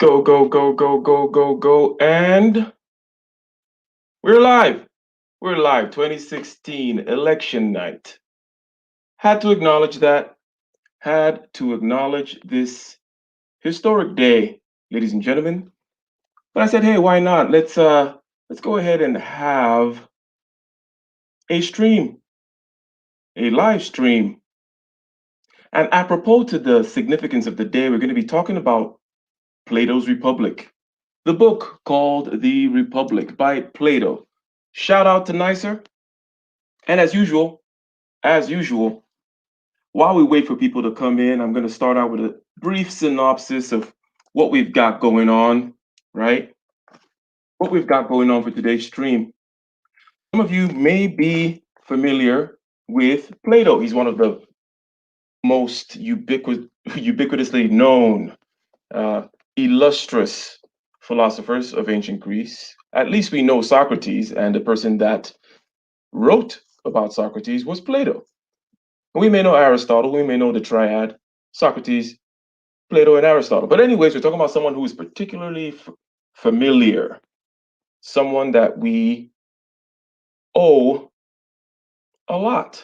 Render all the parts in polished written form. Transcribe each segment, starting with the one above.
Go, go, go, go, go, go, go. And we're live. We're live. 2016 election night. Had to acknowledge that. Had to acknowledge this historic day, ladies and gentlemen. But I said, hey, why not? Let's go ahead and have a stream, a live stream. And apropos to the significance of the day, we're going to be talking about Plato's Republic, the book called The Republic by Plato. Shout out to Nicer. And as usual, while we wait for people to come in, I'm going to start out with a brief synopsis of what we've got going on, right? What we've got going on for today's stream. Some of you may be familiar with Plato. He's one of the most ubiquitously known, illustrious philosophers of ancient Greece. At least we know Socrates, and the person that wrote about Socrates was Plato. We may know Aristotle, we may know the triad, Socrates, Plato, and Aristotle. But anyways, we're talking about someone who is particularly familiar, someone that we owe a lot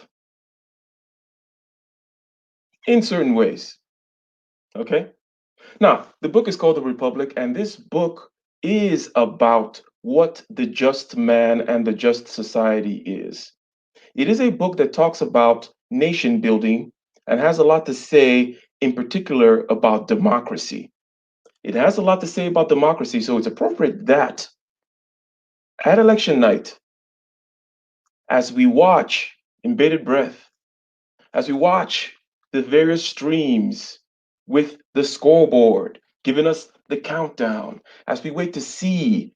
in certain ways. Okay? Now, the book is called The Republic, and this book is about what the just man and the just society is. It is a book that talks about nation building and has a lot to say, in particular, about democracy. It has a lot to say about democracy, so it's appropriate that at election night, as we watch in bated breath, as we watch the various streams with the scoreboard giving us the countdown, as we wait to see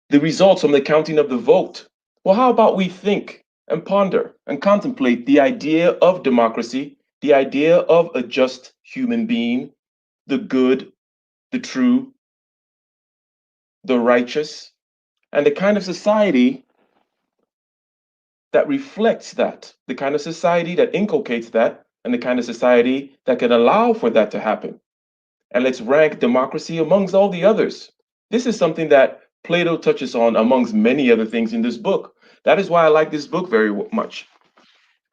the results from the counting of the vote. Well, how about we think and ponder and contemplate the idea of democracy, the idea of a just human being, the good, the true, the righteous, and the kind of society that reflects that, the kind of society that inculcates that, and the kind of society that can allow for that to happen. And let's rank democracy amongst all the others. This is something that Plato touches on amongst many other things in this book. That is why I like this book very much.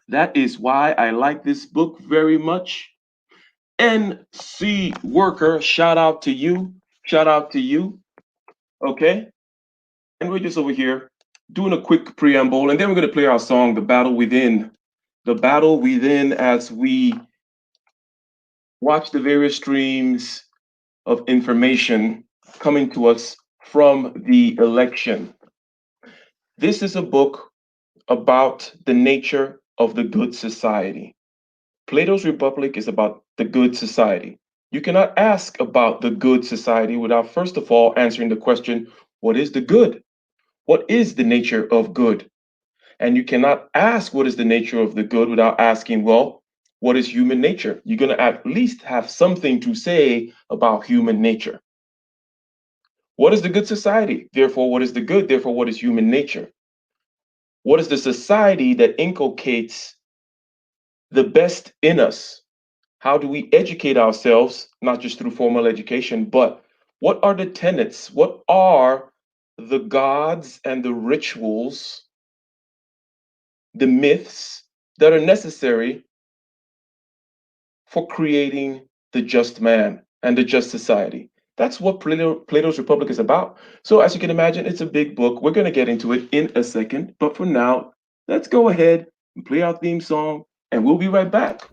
That is why I like this book very much. NC Worker, shout out to you. Shout out to you. Okay? And we're just over here doing a quick preamble, and then we're going to play our song, The Battle Within. The Battle Within, as we watch the various streams of information coming to us from the election. This is a book about the nature of the good society. Plato's Republic is about the good society. You cannot ask about the good society without first of all answering the question, what is the good? What is the nature of good? And you cannot ask what is the nature of the good without asking, well, what is human nature? You're going to at least have something to say about human nature. What is the good society? Therefore, what is the good? Therefore, what is human nature? What is the society that inculcates the best in us? How do we educate ourselves, not just through formal education, but what are the tenets? What are the gods and the rituals, the myths that are necessary for creating the just man and the just society? That's what Plato's Republic is about. So as you can imagine, it's a big book. We're going to get into it in a second. But for now, let's go ahead and play our theme song, and we'll be right back.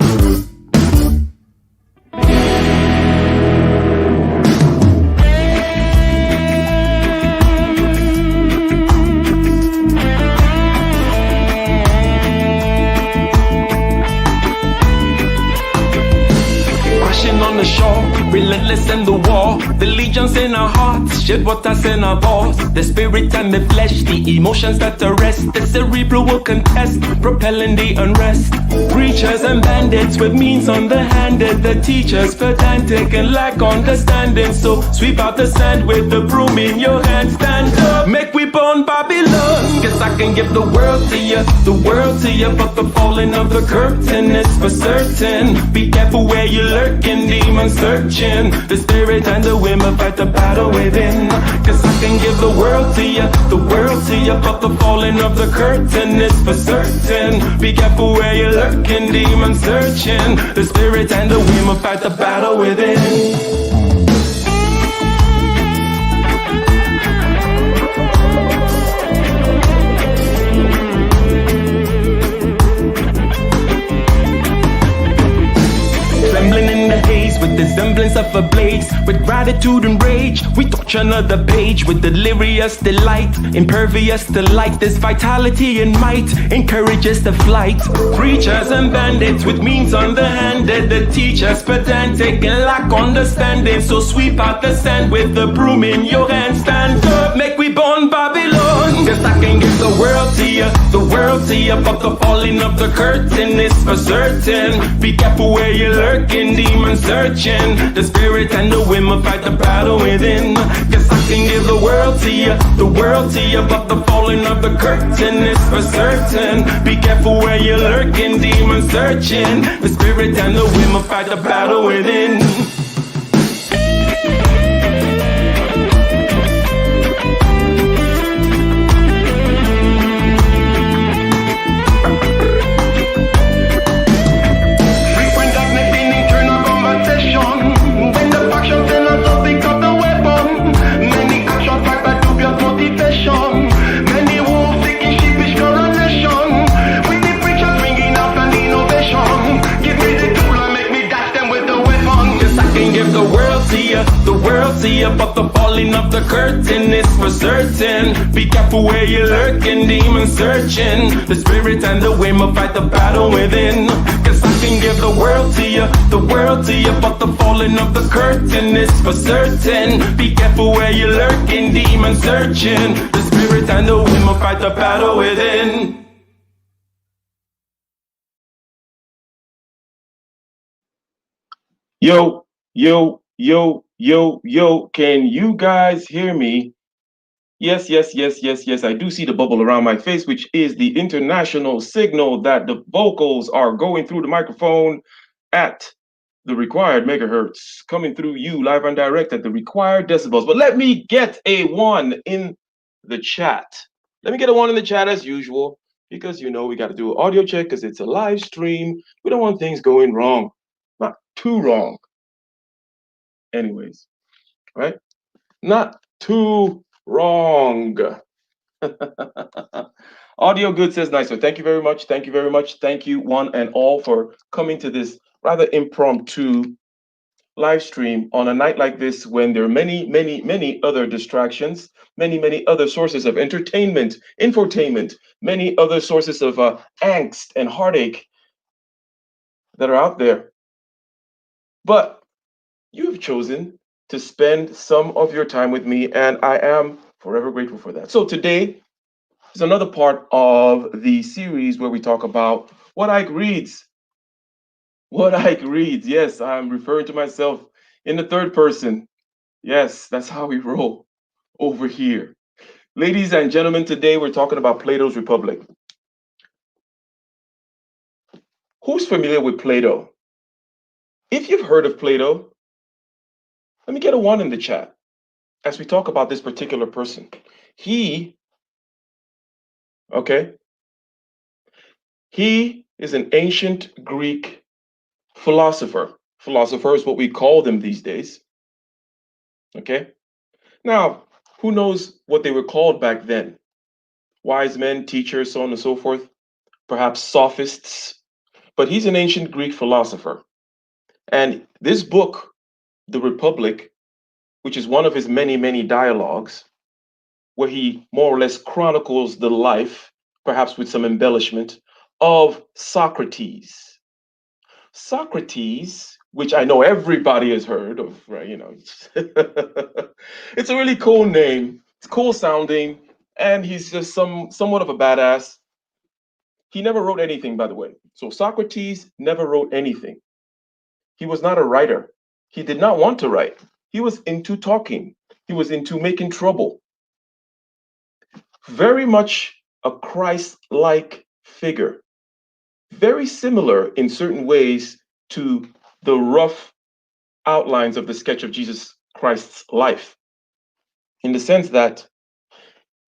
On the shore, relentless in the war. The legions in our hearts, shed waters in our balls. The spirit and the flesh, the emotions that arrest. The cerebral will contest, propelling the unrest. Preachers and bandits with means underhanded. The teachers pedantic and lack understanding. So sweep out the sand with the broom in your hand. Stand up, make we burn Babylon. Guess I can give the world to you, the world to you. But the falling of the curtain is for certain. Be careful where you're lurking, demon searching. The spirit and the women fight the battle within. Cause I can give the world to you, the world to you. But the falling of the curtain is for certain. Be careful where you're lurking, demon searching. The spirit and the women fight the battle within. With the semblance of a blaze, with gratitude and rage, we touch another page with delirious delight, impervious to light. This vitality and might encourages the flight. Preachers and bandits with means underhanded, the teachers pedantic and lack understanding. So sweep out the sand with the broom in your hand. Stand up, make we burn Babylon. Cause I can give the world to you, the world to you. But the falling of the curtain is for certain. Be careful where you're lurking, demon searching. The spirit and the women fight the battle within. Cause I can give the world to you, the world to you. But the falling of the curtain is for certain. Be careful where you're lurking, demon searching. The spirit and the women fight the battle within. The world to you, but the falling of the curtain is for certain. Be careful where you're lurking, demon searching. The spirit and the women fight the battle within. Cause I can give the world to you, the world to you. But the falling of the curtain is for certain. Be careful where you're lurking, demon searching. The spirit and the women fight the battle within. Yo, yo, yo, can you guys hear me? Yes, yes, yes, yes, yes. I do see the bubble around my face, which is the international signal that the vocals are going through the microphone at the required megahertz, coming through you live and direct at the required decibels. But let me get a one in the chat. Let me get a one in the chat as usual, because you know we got to do an audio check because it's a live stream. We don't want things going wrong, not too wrong. Anyways, right? Not too wrong. Audio good, says nicer. Thank you very much. Thank you very much. Thank you one and all for coming to this rather impromptu live stream on a night like this when there are many other distractions, many other sources of entertainment, infotainment, many other sources of angst and heartache that are out there. But you have chosen to spend some of your time with me, and I am forever grateful for that. So today is another part of the series where we talk about what Ike reads. What Ike reads. Yes, I'm referring to myself in the third person. Yes, that's how we roll over here. Ladies and gentlemen, today we're talking about Plato's Republic. Who's familiar with Plato? If you've heard of Plato, let me get a one in the chat as we talk about this particular person. He is an ancient Greek philosopher. Philosopher is what we call them these days. Okay. Now, who knows what they were called back then? Wise men, teachers, so on and so forth. Perhaps sophists. But he's an ancient Greek philosopher. And this book, The Republic, which is one of his many dialogues, where he more or less chronicles the life, perhaps with some embellishment, of Socrates. Socrates, which I know everybody has heard of, right? It's a really cool name. It's cool sounding, and he's just somewhat of a badass. He never wrote anything, by the way. So Socrates never wrote anything. He was not a writer. He did not want to write. He was into talking. He was into making trouble. Very much a Christ-like figure. Very similar in certain ways to the rough outlines of the sketch of Jesus Christ's life, in the sense that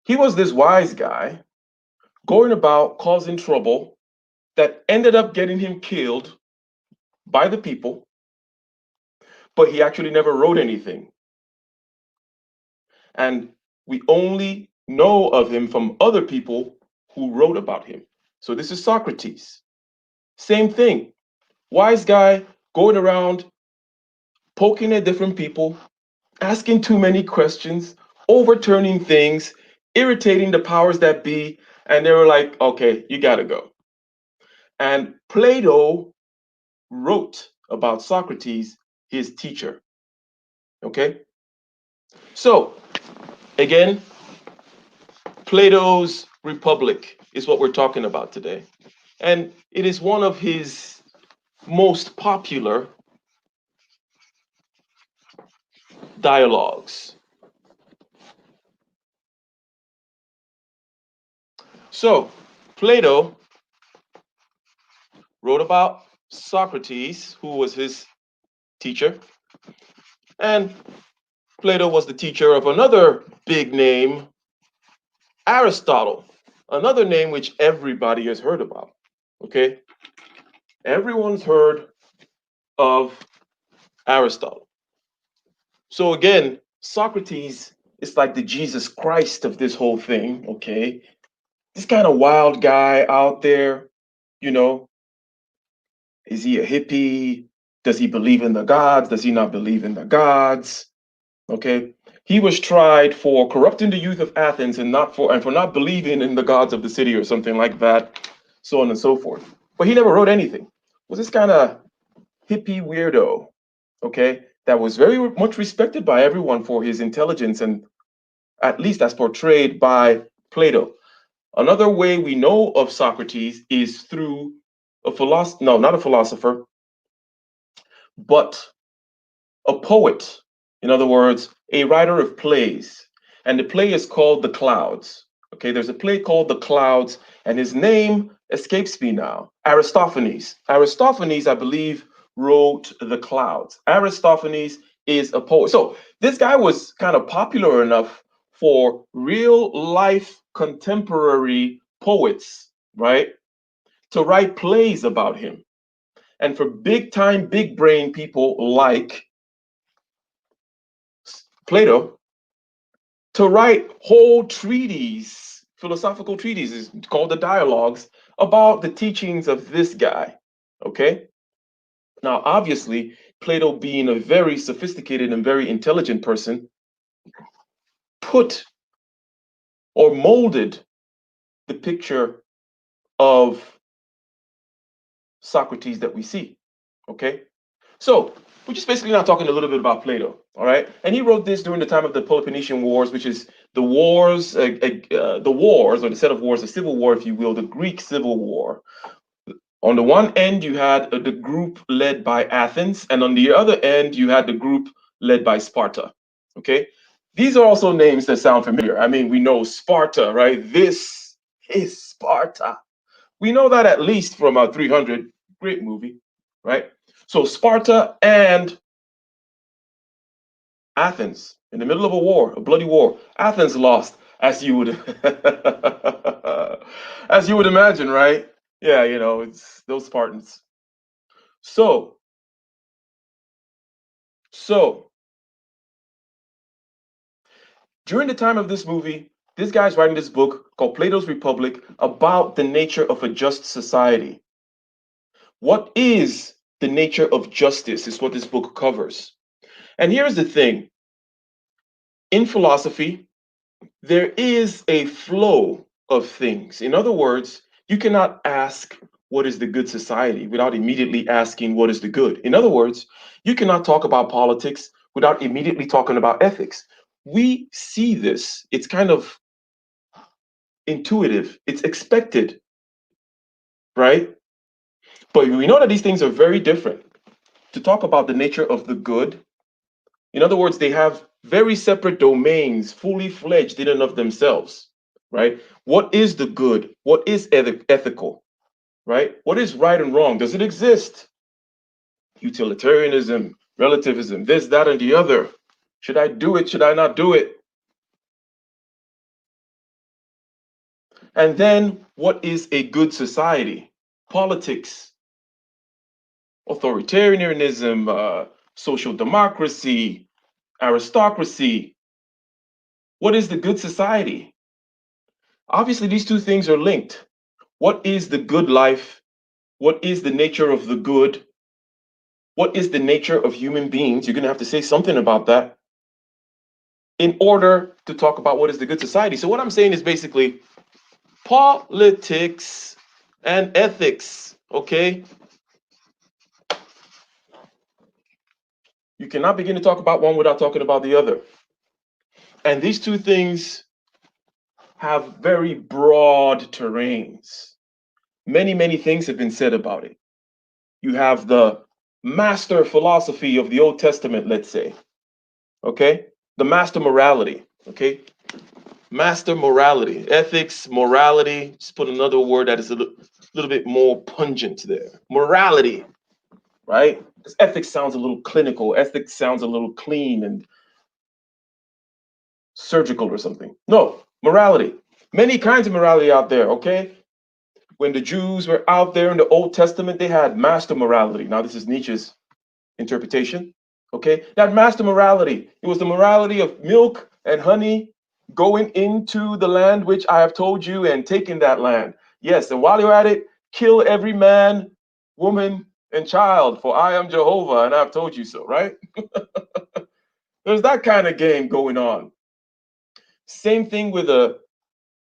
he was this wise guy going about causing trouble that ended up getting him killed by the people, but he actually never wrote anything. And we only know of him from other people who wrote about him. So this is Socrates. Same thing. Wise guy going around poking at different people, asking too many questions, overturning things, irritating the powers that be. And they were like, okay, you got to go. And Plato wrote about Socrates, his teacher. Okay. So again, Plato's Republic is what we're talking about today. And it is one of his most popular dialogues. So, Plato wrote about Socrates, who was his teacher, and Plato was the teacher of another big name, Aristotle, another name which everybody has heard about. Okay? Everyone's heard of Aristotle. So again, Socrates is like the Jesus Christ of this whole thing, okay? This kind of wild guy out there, you know, is he a hippie? Does he believe in the gods? Does he not believe in the gods? Okay. He was tried for corrupting the youth of Athens and for not believing in the gods of the city or something like that, so on and so forth. But he never wrote anything. Was this kind of hippie weirdo, okay, that was very much respected by everyone for his intelligence, and at least as portrayed by Plato. Another way we know of Socrates is through a philosopher, no, not a philosopher, but a poet. In other words, a writer of plays. And the play is called The Clouds. Okay, there's a play called The Clouds, and his name escapes me now. Aristophanes. Aristophanes, I believe, wrote The Clouds. Aristophanes is a poet. So this guy was kind of popular enough for real life contemporary poets, right, to write plays about him. And for big time, big brain people like Plato to write whole treatises, philosophical treatises called the dialogues about the teachings of this guy. Okay. Now, obviously, Plato, being a very sophisticated and very intelligent person, put or molded the picture of Socrates that we see. Okay. So we're just basically now talking a little bit about Plato, all right? And he wrote this during the time of the Peloponnesian Wars, which is the wars, or the set of wars, the civil war, if you will, the Greek Civil War. On the one end, you had the group led by Athens, and on the other end, you had the group led by Sparta. Okay, these are also names that sound familiar. I mean, we know Sparta, right? This is Sparta. We know that at least from 300, great movie, right? So Sparta and Athens in the middle of a war, a bloody war. Athens lost, as you would as you would imagine, right? Yeah, it's those Spartans. So, so during the time of this movie, this guy's writing this book called Plato's Republic about the nature of a just society. What is the nature of justice is what this book covers. And here's the thing. In philosophy, there is a flow of things. In other words, you cannot ask what is the good society without immediately asking what is the good. In other words, you cannot talk about politics without immediately talking about ethics. We see this, it's kind of intuitive, it's expected, right? But we know that these things are very different. To talk about the nature of the good, in other words, they have very separate domains, fully fledged in and of themselves, right? What is the good? What is ethical, right? What is right and wrong? Does it exist? Utilitarianism, relativism, this, that, and the other. Should I do it? Should I not do it? And then, what is a good society? Politics, authoritarianism, social democracy, aristocracy. What is the good society? Obviously, these two things are linked. What is the good life? What is the nature of the good? What is the nature of human beings? You're going to have to say something about that in order to talk about what is the good society. So, what I'm saying is basically politics and ethics, okay? You cannot begin to talk about one without talking about the other. And these two things have very broad terrains. Many, many things have been said about it. You have the master philosophy of the Old Testament, let's say, okay? The master morality, okay? Master morality, ethics, morality, just put another word that is a little bit more pungent there. Morality, right? Because ethics sounds a little clinical, ethics sounds a little clean and surgical or something. No, morality. Many kinds of morality out there, okay? When the Jews were out there in the Old Testament, they had master morality. Now, this is Nietzsche's interpretation, okay? That master morality, it was the morality of milk and honey going into the land which I have told you and taking that land. Yes, and while you're at it, kill every man, woman, and child, for I am Jehovah and I've told you so, right? There's that kind of game going on. Same thing with a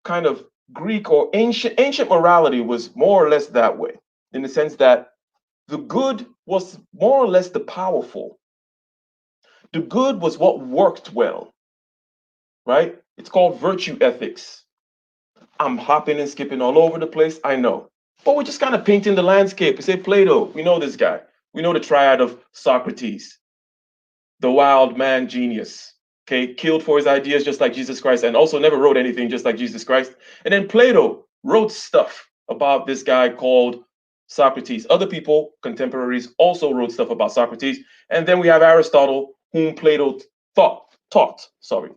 kind of Greek or ancient morality was more or less that way, in the sense that the good was more or less the powerful. The good was what worked well, right? It's called virtue ethics. I'm hopping and skipping all over the place, I know. But we're just kind of painting the landscape. We say Plato, we know this guy. We know the triad of Socrates, the wild man genius, okay, killed for his ideas just like Jesus Christ, and also never wrote anything just like Jesus Christ. And then Plato wrote stuff about this guy called Socrates. Other people, contemporaries, also wrote stuff about Socrates. And then we have Aristotle, whom Plato taught. Sorry.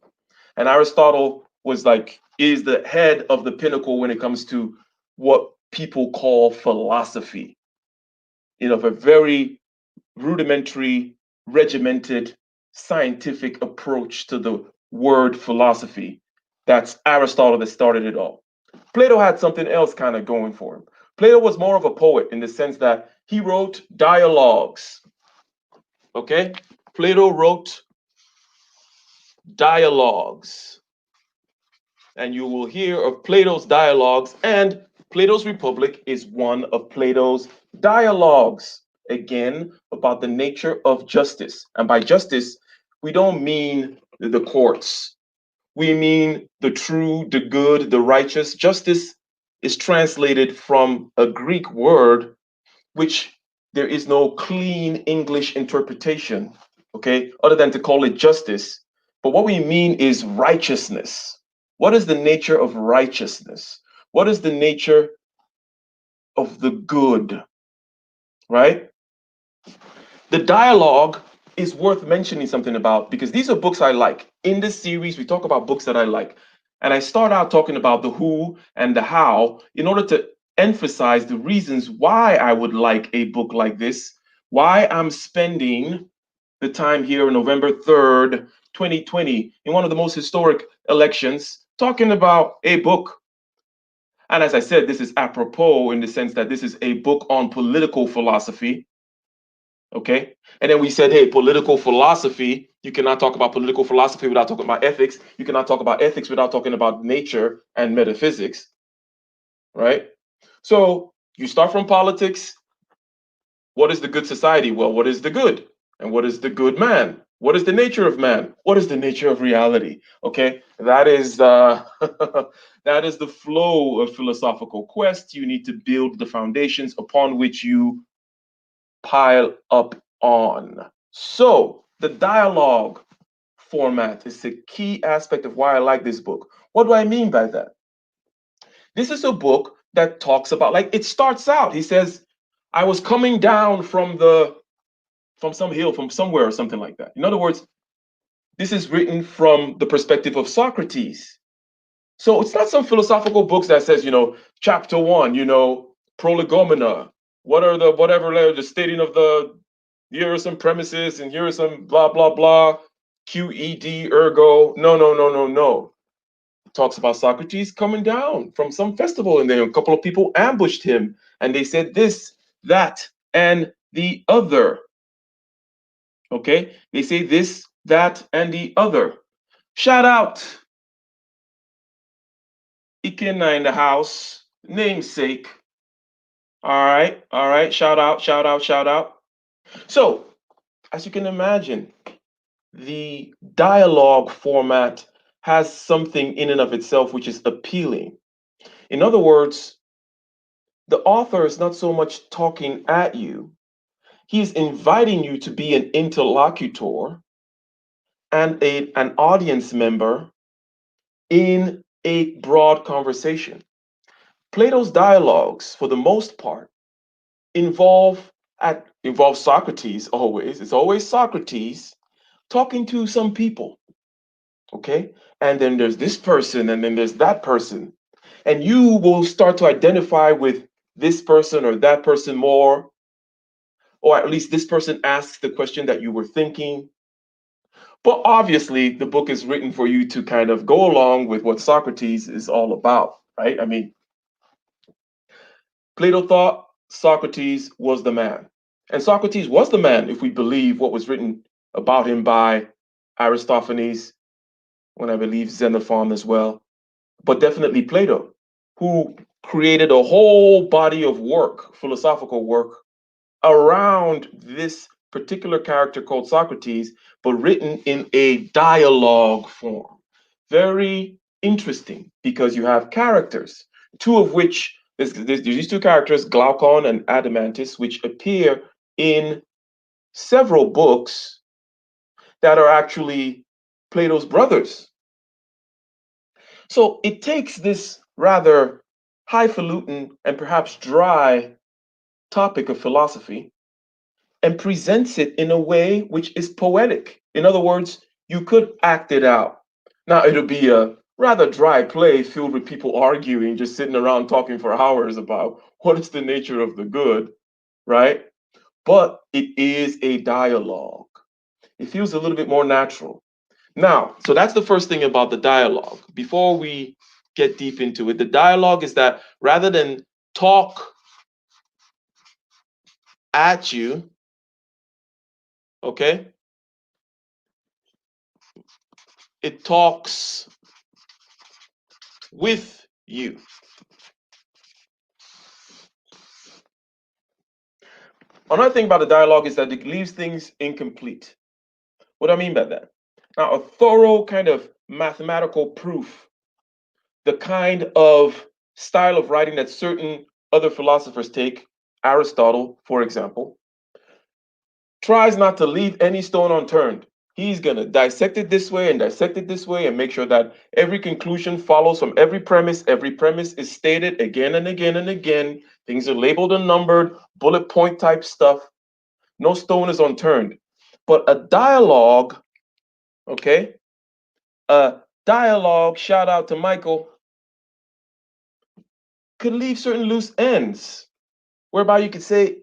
And Aristotle was like, is the head of the pinnacle when it comes to what people call philosophy. You know, a very rudimentary, regimented, scientific approach to the word philosophy. That's Aristotle that started it all. Plato had something else kind of going for him. Plato was more of a poet in the sense that he wrote dialogues. Okay? Plato wrote dialogues. And you will hear of Plato's dialogues, and Plato's Republic is one of Plato's dialogues. Again, about the nature of justice. And by justice, we don't mean the courts. We mean the true, the good, the righteous. Justice is translated from a Greek word, which there is no clean English interpretation, okay, other than to call it justice. But what we mean is righteousness. What is the nature of righteousness? What is the nature of the good, right? The dialogue is worth mentioning something about because these are books I like. In this series, we talk about books that I like. And I start out talking about the who and the how in order to emphasize the reasons why I would like a book like this, why I'm spending the time here on November 3rd, 2020, in one of the most historic elections, talking about a book. And as I said, this is apropos in the sense that this is a book on political philosophy. Okay. And then we said, hey, political philosophy, you cannot talk about political philosophy without talking about ethics. You cannot talk about ethics without talking about nature and metaphysics. Right. So You start from politics. What is the good society? Well, what is the good? And what is the good man? What is the nature of man? What is the nature of reality? Okay, that is that is the flow of philosophical quest. You need to build the foundations upon which you pile up on. So the dialogue format is a key aspect of why I like this book. What do I mean by that? This is a book that talks about, like, it starts out, he says, I was coming down from some hill, from somewhere, or something like that. In other words, this is written from the perspective of Socrates. So it's not some philosophical books that says, chapter one, prolegomena. What are the whatever the stating of the, here are some premises and here are some blah blah blah, QED ergo. No, no, no, no, no. It talks about Socrates coming down from some festival, and then a couple of people ambushed him and they said this, that, and the other. Okay, they say this, that, and the other. Shout out Ikenna in the house, namesake. All right. Shout out, shout out, shout out. So, as you can imagine, the dialogue format has something in and of itself which is appealing. In other words, the author is not so much talking at you, he's inviting you to be an interlocutor and an audience member in a broad conversation. Plato's dialogues, for the most part, involve Socrates always. It's always Socrates talking to some people, okay? And then there's this person, and then there's that person. And you will start to identify with this person or that person more, or at least this person asks the question that you were thinking. But obviously, the book is written for you to kind of go along with what Socrates is all about, right? I mean, Plato thought Socrates was the man. And Socrates was the man if we believe what was written about him by Aristophanes, when I believe Xenophon as well, but definitely Plato, who created a whole body of work, philosophical work, around this particular character called Socrates, but written in a dialogue form. Very interesting because you have characters, two of which there's these two characters, Glaucon and Adamantus, which appear in several books that are actually Plato's brothers. So it takes this rather highfalutin and perhaps dry topic of philosophy and presents it in a way which is poetic. In other words, you could act it out. Now, it'll be a rather dry play filled with people arguing, just sitting around talking for hours about what is the nature of the good, right? But it is a dialogue. It feels a little bit more natural. Now, so that's the first thing about the dialogue. Before we get deep into it, the dialogue is that rather than talk at you, okay, it talks with you. Another thing about the dialogue is that it leaves things incomplete. What do I mean by that? Now, a thorough kind of mathematical proof, the kind of style of writing that certain other philosophers take, Aristotle, for example, tries not to leave any stone unturned. He's going to dissect it this way and dissect it this way and make sure that every conclusion follows from every premise. Every premise is stated again and again and again. Things are labeled and numbered, bullet point type stuff. No stone is unturned. But a dialogue, okay, a dialogue, shout out to Michael, could leave certain loose ends, whereby you could say,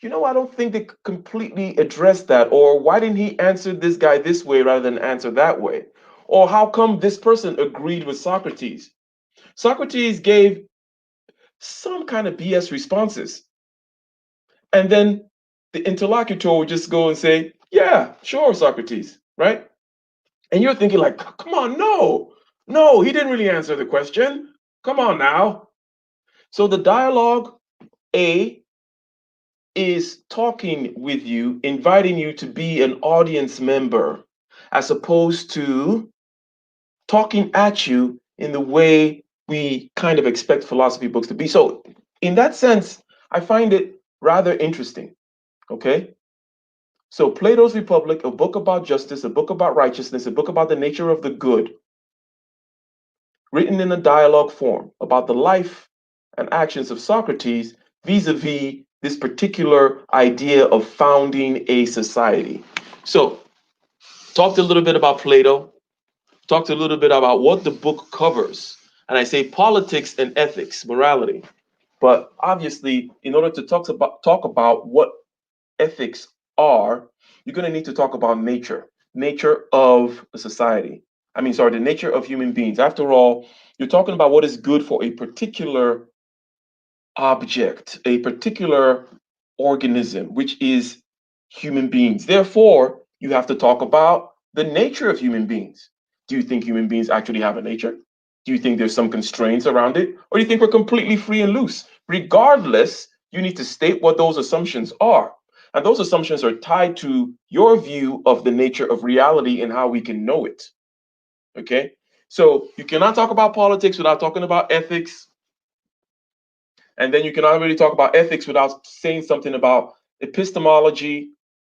I don't think they completely addressed that. Or why didn't he answer this guy this way rather than answer that way? Or how come this person agreed with Socrates? Socrates gave some kind of BS responses. And then the interlocutor would just go and say, yeah, sure, Socrates, right? And you're thinking, like, come on, no, he didn't really answer the question. Come on now. So the dialogue A is talking with you, inviting you to be an audience member, as opposed to talking at you in the way we kind of expect philosophy books to be. So, in that sense, I find it rather interesting. Okay. So, Plato's Republic, a book about justice, a book about righteousness, a book about the nature of the good, written in a dialogue form about the life and actions of Socrates vis a vis this particular idea of founding a society. So, talked a little bit about Plato, talked a little bit about what the book covers. And I say politics and ethics, morality. But obviously, in order to talk about what ethics are, you're going to need to talk about nature of a society. I mean, sorry, the nature of human beings. After all, you're talking about what is good for a particular object, a particular organism, which is human beings. Therefore, you have to talk about the nature of human beings. Do you think human beings actually have a nature? Do you think there's some constraints around it? Or do you think we're completely free and loose? Regardless, you need to state what those assumptions are. And those assumptions are tied to your view of the nature of reality and how we can know it. Okay? So you cannot talk about politics without talking about ethics, and then you cannot really talk about ethics without saying something about epistemology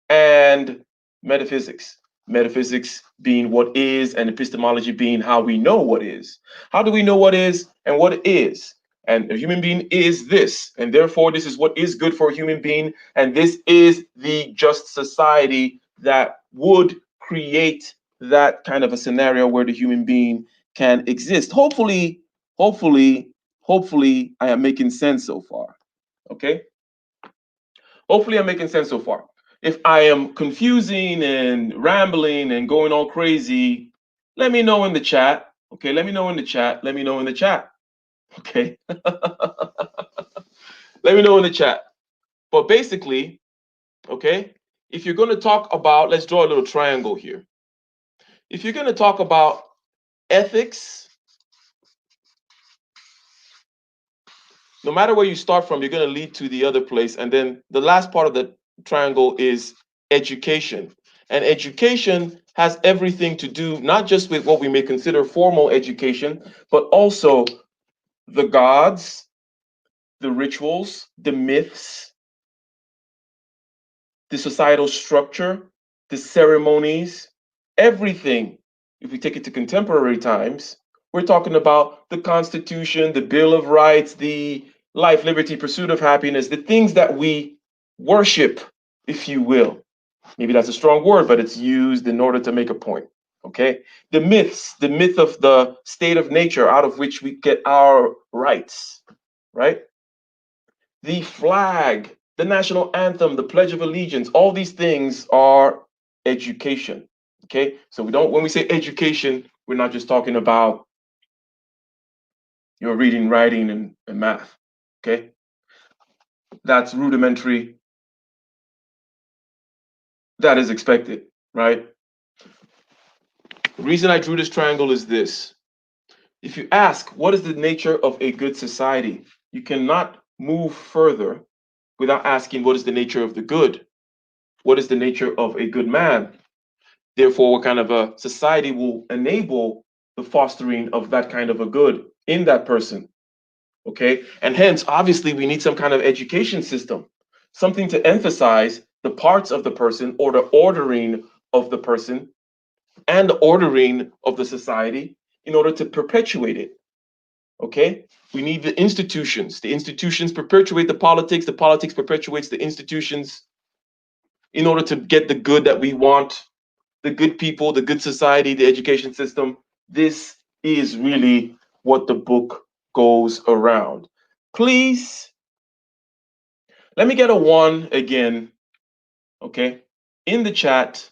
and metaphysics. Metaphysics being what is, and epistemology being how we know what is. How do we know what is and what is? And a human being is this, and therefore this is what is good for a human being, and this is the just society that would create that kind of a scenario where the human being can exist. Hopefully, I am making sense so far. Okay? Hopefully, I'm making sense so far. If I am confusing and rambling and going all crazy, let me know in the chat. Okay, let me know in the chat. Let me know in the chat. Okay, let me know in the chat. But basically, okay, if you're going to talk about, let's draw a little triangle here. If you're going to talk about ethics, no matter where you start from, you're going to lead to the other place. And then the last part of the triangle is education. And education has everything to do not just with what we may consider formal education, but also the gods, the rituals, the myths, the societal structure, the ceremonies, everything. If we take it to contemporary times, we're talking about the Constitution, the Bill of Rights, the life, liberty, pursuit of happiness, the things that we worship, if you will. Maybe that's a strong word, but it's used in order to make a point. Okay. The myths, the myth of the state of nature out of which we get our rights, right? The flag, the national anthem, the Pledge of Allegiance, all these things are education. Okay. So we don't, when we say education, we're not just talking about your reading, writing, and math. Okay. That's rudimentary. That is expected, right? The reason I drew this triangle is this. If you ask, what is the nature of a good society? You cannot move further without asking, what is the nature of the good? What is the nature of a good man? Therefore, what kind of a society will enable the fostering of that kind of a good in that person? Okay. And hence, obviously, we need some kind of education system, something to emphasize the parts of the person or the ordering of the person and the ordering of the society in order to perpetuate it. Okay? We need the institutions. The institutions perpetuate the politics perpetuates the institutions in order to get the good that we want, the good people, the good society, the education system. This is really what the book goes around. Please, let me get a one again, okay, in the chat.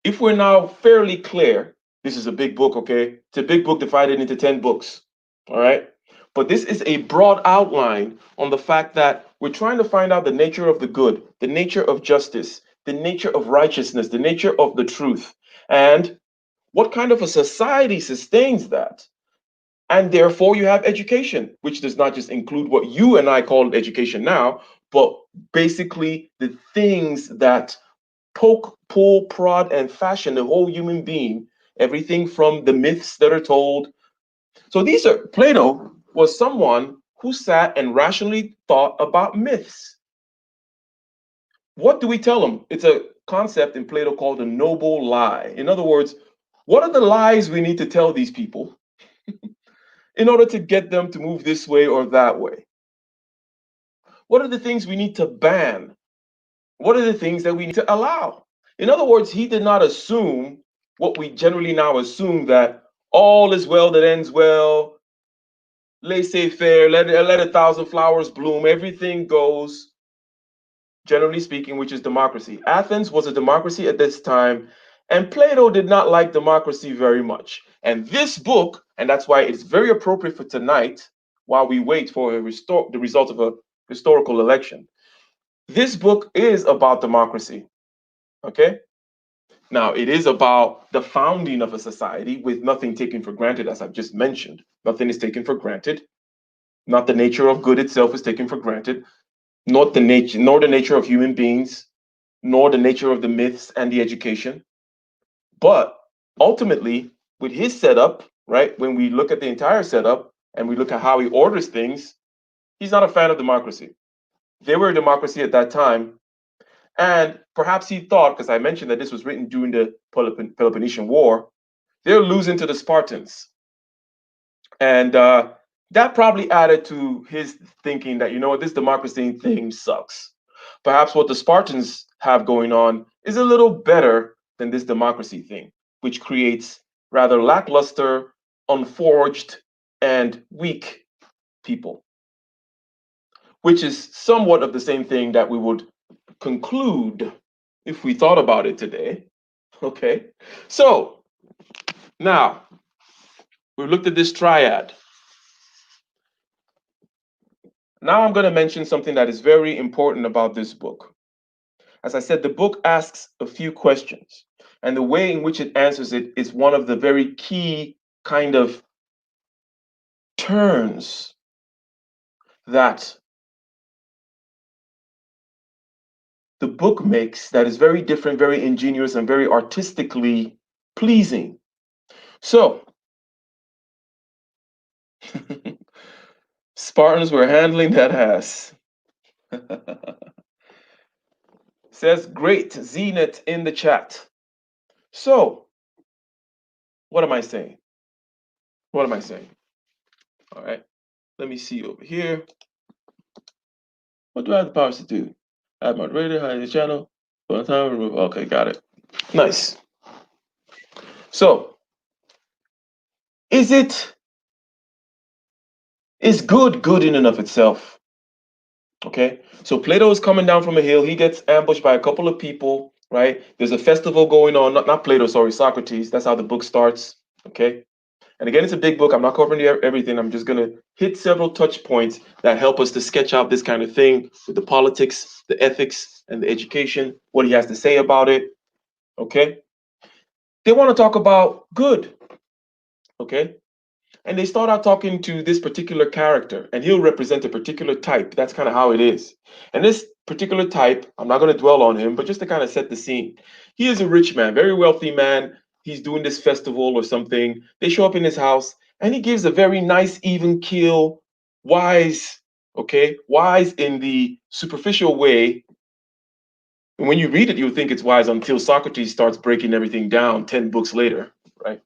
If we're now fairly clear, this is a big book, okay? It's a big book divided into 10 books, all right? But this is a broad outline on the fact that we're trying to find out the nature of the good, the nature of justice, the nature of righteousness, the nature of the truth, and what kind of a society sustains that. And therefore, you have education, which does not just include what you and I call education now, but basically the things that poke, pull, prod, and fashion the whole human being, everything from the myths that are told. So these are Plato was someone who sat and rationally thought about myths. What do we tell them? It's a concept in Plato called the noble lie. In other words, what are the lies we need to tell these people in order to get them to move this way or that way? What are the things we need to ban? What are the things that we need to allow? In other words, he did not assume what we generally now assume, that all is well that ends well, laissez faire, let a thousand flowers bloom, everything goes, generally speaking, which is democracy. Athens was a democracy at this time, and Plato did not like democracy very much. And this book, and that's why it's very appropriate for tonight, while we wait for the result of a historical election. This book is about democracy. Okay? Now, it is about the founding of a society with nothing taken for granted, as I've just mentioned. Nothing is taken for granted. Not the nature of good itself is taken for granted, not the nature, nor the nature of human beings, nor the nature of the myths and the education. But ultimately, with his setup, right, when we look at the entire setup and we look at how he orders things, he's not a fan of democracy. They were a democracy at that time. And perhaps he thought, because I mentioned that this was written during the Peloponnesian War, they're losing to the Spartans. And that probably added to his thinking that, you know what, this democracy thing sucks. Perhaps what the Spartans have going on is a little better than this democracy thing, which creates rather lackluster, unforged, and weak people, which is somewhat of the same thing that we would conclude if we thought about it today. Okay, so now we've looked at this triad. Now I'm going to mention something that is very important about this book. As I said, the book asks a few questions, and the way in which it answers it is one of the very key kind of turns that the book makes that is very different, very ingenious, and very artistically pleasing. So, Spartans were handling that ass. Says great Zenith in the chat. So, what am I saying? What am I saying? All right, let me see over here. What do I have the powers to do? Add moderator, hide the channel, one time, remove. Okay, got it. Nice. So, is good in and of itself? Okay, so Plato is coming down from a hill. He gets ambushed by a couple of people, right? There's a festival going on. Not Plato, sorry, Socrates. That's how the book starts. Okay, and again, it's a big book. I'm not covering everything. I'm just going to hit several touch points that help us to sketch out this kind of thing with the politics, the ethics, and the education, what he has to say about it. Okay, they want to talk about good. Okay, and they start out talking to this particular character, and he'll represent a particular type. That's kind of how it is. And this particular type, I'm not going to dwell on him, but just to kind of set the scene. He is a rich man, very wealthy man. He's doing this festival or something. They show up in his house, and he gives a very nice, even keel, wise, okay, wise in the superficial way. And when you read it, you'll think it's wise until Socrates starts breaking everything down 10 books later, right?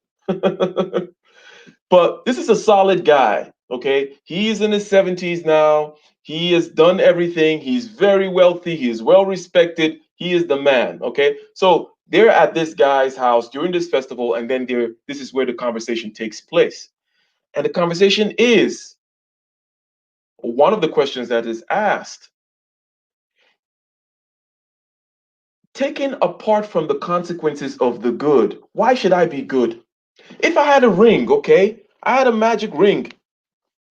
But this is a solid guy, okay? He's in his 70s now. He has done everything. He's very wealthy. He is well respected. He is the man, okay? So they're at this guy's house during this festival, and then this is where the conversation takes place. And the conversation is one of the questions that is asked. Taken apart from the consequences of the good, why should I be good? If I had a ring, okay? I had a magic ring,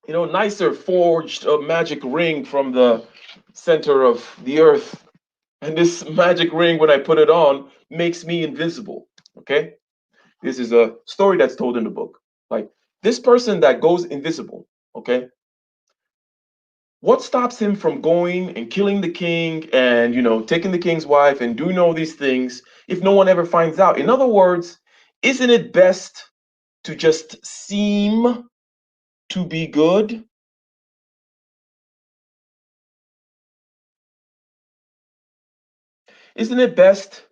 you know, nicer forged a magic ring from the center of the earth. And this magic ring, when I put it on, makes me invisible. Okay. This is a story that's told in the book. Like, This person that goes invisible, okay, what stops him from going and killing the king and, taking the king's wife and doing all these things if no one ever finds out? In other words, isn't it best to just seem to be good? Isn't it best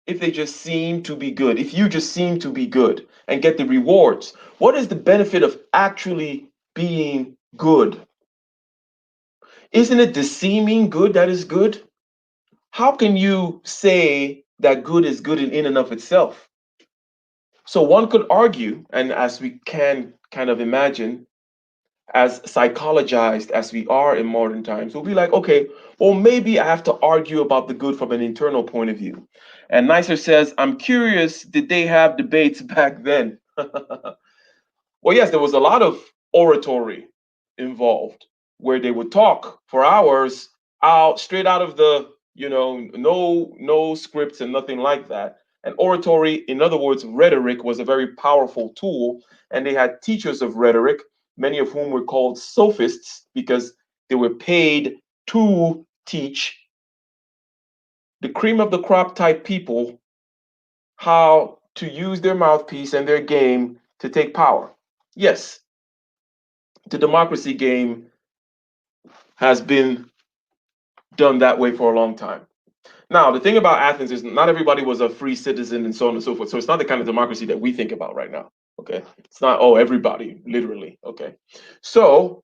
if they just seem to be good? If you just seem to be good and get the rewards, what is the benefit of actually being good? Isn't it the seeming good that is good? How can you say that good is good in and of itself? So one could argue, and as we can kind of imagine, as psychologized as we are in modern times, we'll be like, okay, well, maybe I have to argue about the good from an internal point of view. And Nicer says, I'm curious, did they have debates back then? Well, yes, there was a lot of oratory involved where they would talk for hours out straight out of the, no scripts and nothing like that. And oratory, in other words, rhetoric was a very powerful tool. And they had teachers of rhetoric, many of whom were called sophists because they were paid to teach the cream of the crop type people how to use their mouthpiece and their game to take power. Yes, the democracy game has been done that way for a long time. Now, the thing about Athens is not everybody was a free citizen and so on and so forth. So it's not the kind of democracy that we think about right now. Okay. It's not, oh, everybody, literally. Okay. So,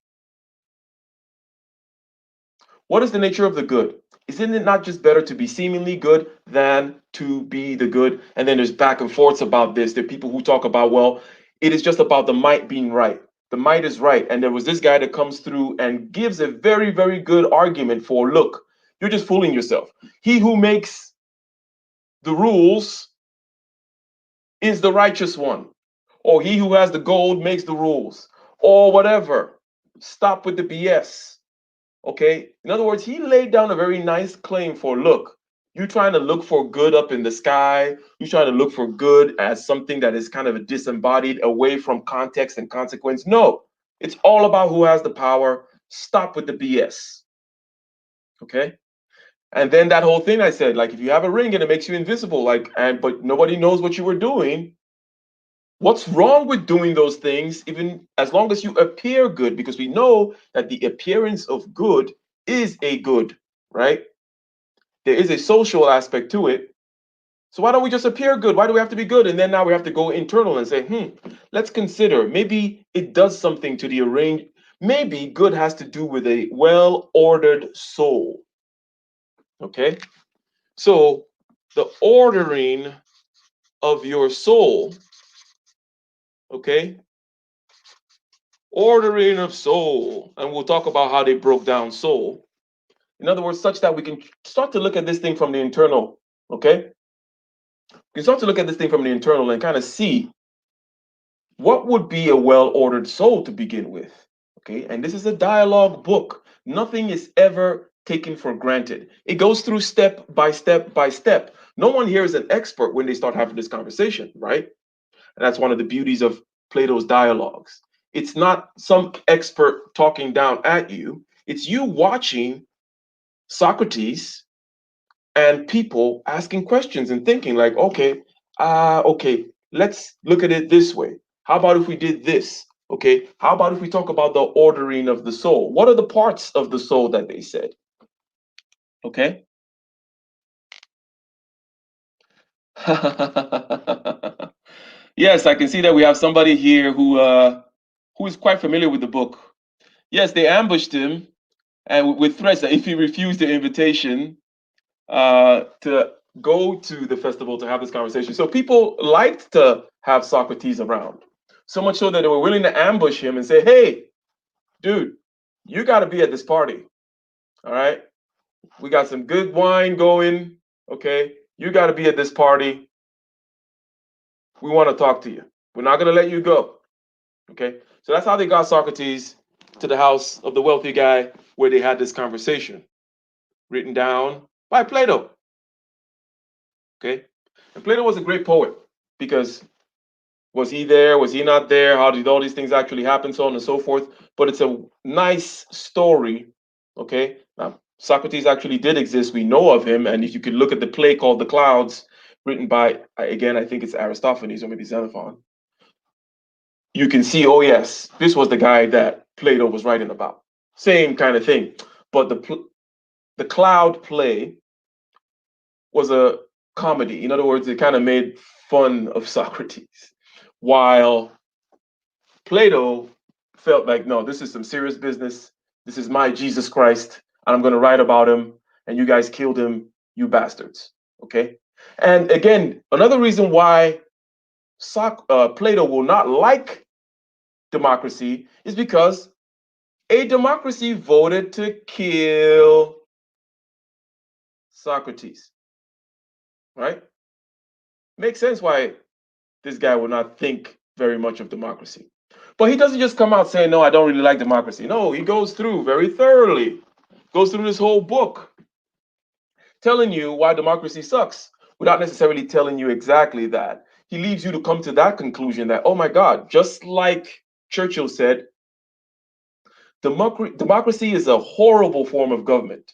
what is the nature of the good? Isn't it not just better to be seemingly good than to be the good? And then there's back and forths about this. There are people who talk about, well, it is just about the might being right. The might is right. And there was this guy that comes through and gives a very, very good argument for, look, you're just fooling yourself. He who makes the rules is the righteous one, or he who has the gold makes the rules, or whatever. Stop with the BS. Okay. In other words, he laid down a very nice claim for, look, you're trying to look for good up in the sky. You're trying to look for good as something that is kind of a disembodied, away from context and consequence. No, it's all about who has the power. Stop with the BS. Okay. And then that whole thing I said, like, if you have a ring and it makes you invisible, like, but nobody knows what you were doing, what's wrong with doing those things, even as long as you appear good? Because we know that the appearance of good is a good, right? There is a social aspect to it. So why don't we just appear good? Why do we have to be good? And then now we have to go internal and say, let's consider maybe it does something to the arrange. Maybe good has to do with a well-ordered soul. Okay. So the ordering of your soul, okay? Ordering of soul. And we'll talk about how they broke down soul. In other words, such that we can start to look at this thing from the internal, okay? We can start to look at this thing from the internal and kind of see what would be a well-ordered soul to begin with, okay? And this is a dialogue book. Nothing is ever taken for granted. It goes through step by step by step. No one here is an expert when they start having this conversation, right? And that's one of the beauties of Plato's dialogues. It's not some expert talking down at you. It's you watching Socrates and people asking questions and thinking like, okay, let's look at it this way. How about if we did this? Okay, how about if we talk about the ordering of the soul? What are the parts of the soul that they said? Okay. Yes, I can see that we have somebody here who is quite familiar with the book. Yes, they ambushed him and with threats that if he refused the invitation to go to the festival to have this conversation. So people liked to have Socrates around, so much so that they were willing to ambush him and say, "Hey, dude, you got to be at this party. All right, we got some good wine going. Okay, you got to be at this party. We want to talk to you. We're not going to let you go." Okay, so that's how they got Socrates to the house of the wealthy guy where they had this conversation, written down by Plato. Okay, and Plato was a great poet because Was he there? Was he not there? How did all these things actually happen? So on and so forth. But it's a nice story. Okay. Now, Socrates actually did exist. We know of him. And if you could look at the play called The Clouds, written by, again, I think it's Aristophanes or maybe Xenophon, you can see, oh, yes, this was the guy that Plato was writing about. Same kind of thing. But the Cloud play was a comedy. In other words, it kind of made fun of Socrates, while Plato felt like, no, this is some serious business. This is my Jesus Christ, and I'm going to write about him, and you guys killed him, you bastards. Okay? And again, another reason why Plato will not like democracy is because a democracy voted to kill Socrates. Right? Makes sense why this guy will not think very much of democracy. But he doesn't just come out saying, no, I don't really like democracy. No, he goes through very thoroughly, goes through this whole book, telling you why democracy sucks without necessarily telling you exactly that. He leaves you to come to that conclusion that, oh my God, just like Churchill said, democracy is a horrible form of government,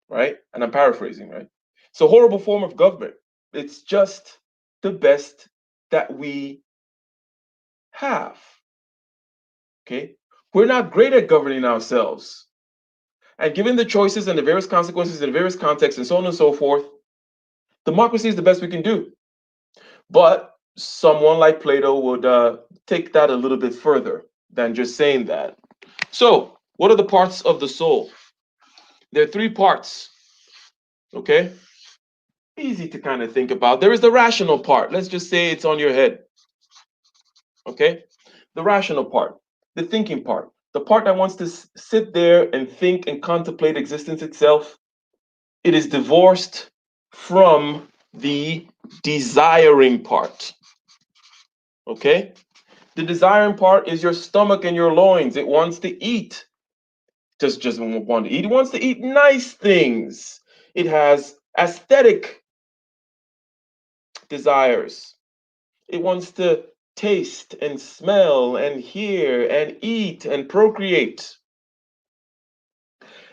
right? And I'm paraphrasing, right? It's a horrible form of government. It's just the best that we have. Okay? We're not great at governing ourselves. And given the choices and the various consequences in various contexts and so on and so forth, democracy is the best we can do. But someone like Plato would take that a little bit further than just saying that. So, what are the parts of the soul? There are three parts. Okay? Easy to kind of think about. There is the rational part. Let's just say it's on your head. Okay? The rational part, the thinking part, the part that wants to sit there and think and contemplate existence itself. It is divorced from the desiring part. Okay? The desiring part is your stomach and your loins. It wants to eat. Just doesn't want to eat. It wants to eat nice things. It has aesthetic desires. It wants to taste and smell and hear and eat and procreate.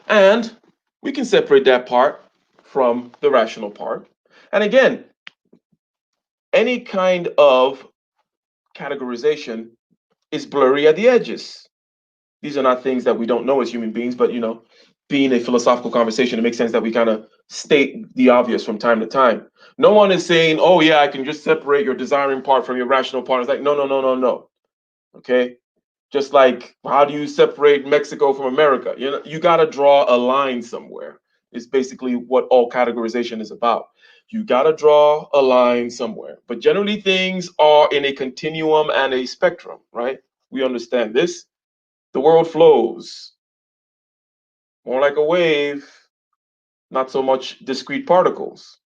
And we can separate that part from the rational part. And again, any kind of categorization is blurry at the edges. These are not things that we don't know as human beings, but being a philosophical conversation, it makes sense that we kind of state the obvious from time to time. No one is saying, oh yeah, I can just separate your desiring part from your rational part. It's like, no, no, no, no, no. Okay? Just like, how do you separate Mexico from America? You got to draw a line somewhere. It's basically what all categorization is about. You got to draw a line somewhere. But generally, things are in a continuum and a spectrum, right? We understand this. The world flows more like a wave, not so much discrete particles,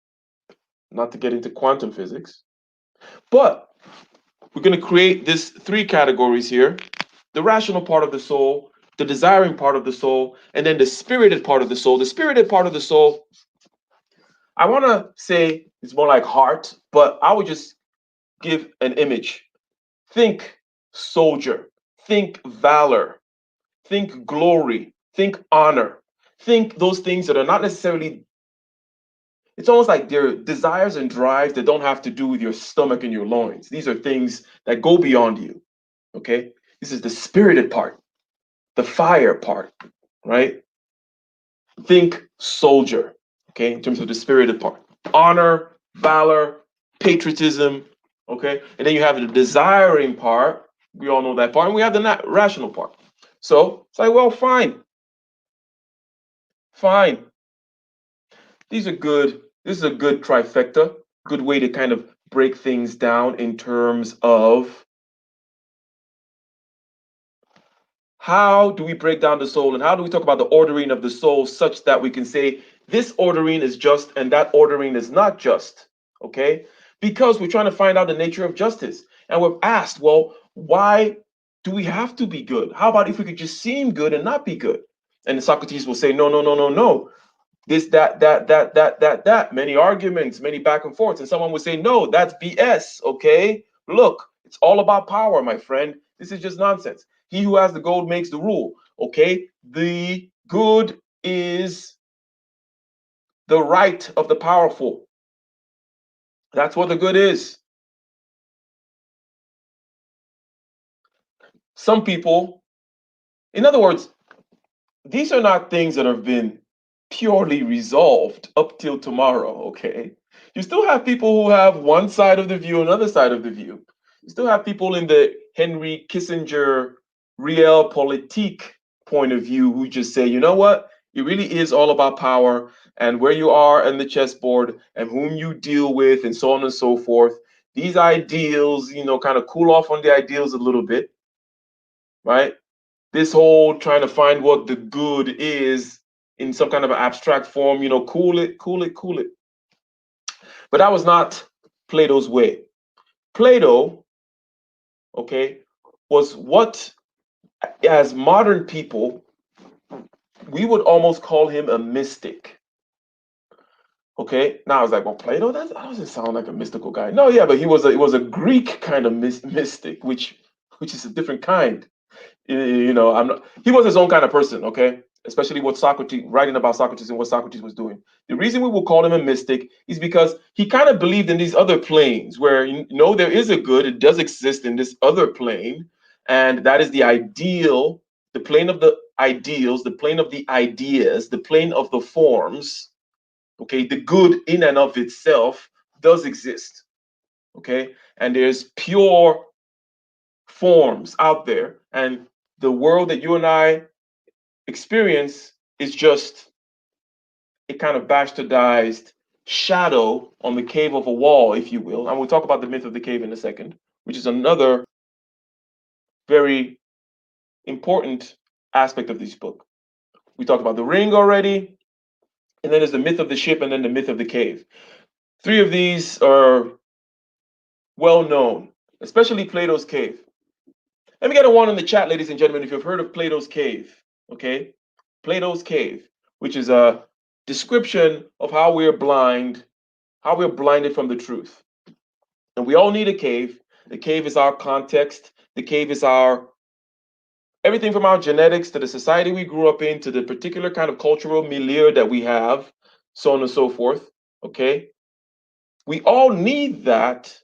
not to get into quantum physics. But we're going to create these three categories here: the rational part of the soul, the desiring part of the soul, and then the spirited part of the soul. The spirited part of the soul, I want to say it's more like heart, but I would just give an image. Think soldier, think valor, think glory, think honor, think those things that are not necessarily, it's almost like they're desires and drives that don't have to do with your stomach and your loins. These are things that go beyond you. Okay? This is the spirited part, the fire part, right? Think soldier, okay, in terms of the spirited part. Honor, valor, patriotism, okay? And then you have the desiring part. We all know that part. And we have the rational part. So it's like, well, fine. Fine. These are good. This is a good trifecta, good way to kind of break things down in terms of how do we break down the soul and how do we talk about the ordering of the soul such that we can say this ordering is just and that ordering is not just, okay? Because we're trying to find out the nature of justice. And we're asked, well, why do we have to be good? How about if we could just seem good and not be good? And Socrates will say, no, no, no, no, no. This, that. Many arguments, many back and forths. And someone would say, no, that's BS, okay? Look, it's all about power, my friend. This is just nonsense. He who has the gold makes the rule. Okay, the good is the right of the powerful. That's what the good is. Some people, in other words, these are not things that have been purely resolved up till tomorrow, okay? You still have people who have one side of the view, another side of the view. You still have people in the Henry Kissinger realpolitik point of view who just say, you know what? It really is all about power and where you are in the chessboard and whom you deal with and so on and so forth. These ideals, kind of cool off on the ideals a little bit, right? This whole trying to find what the good is in some kind of an abstract form, cool it, cool it, cool it. But that was not Plato's way. Plato, okay, was what, as modern people, we would almost call him a mystic. Okay, now I was like, well, Plato, that doesn't sound like a mystical guy. No, yeah, but he was a Greek kind of mystic, which is a different kind. I'm not, he was his own kind of person, okay? Especially what Socrates, writing about Socrates and what Socrates was doing. The reason we will call him a mystic is because he kind of believed in these other planes where, there is a good, it does exist in this other plane, and that is the ideal, the plane of the ideals, the plane of the ideas, the plane of the forms, okay? The good in and of itself does exist, okay? And there's pure forms out there, and the world that you and I experience is just a kind of bastardized shadow on the cave of a wall, if you will. And we'll talk about the myth of the cave in a second, which is another very important aspect of this book. We talked about the ring already, and then there's the myth of the ship, and then the myth of the cave. Three of these are well known, especially Plato's cave. Let me get a one in the chat, ladies and gentlemen, if you've heard of Plato's cave. Okay, Plato's cave, which is a description of how we're blinded from the truth. And we all need a cave. The cave is our context. The cave is our everything from our genetics to the society we grew up in to the particular kind of cultural milieu that we have, so on and so forth. Okay, we all need that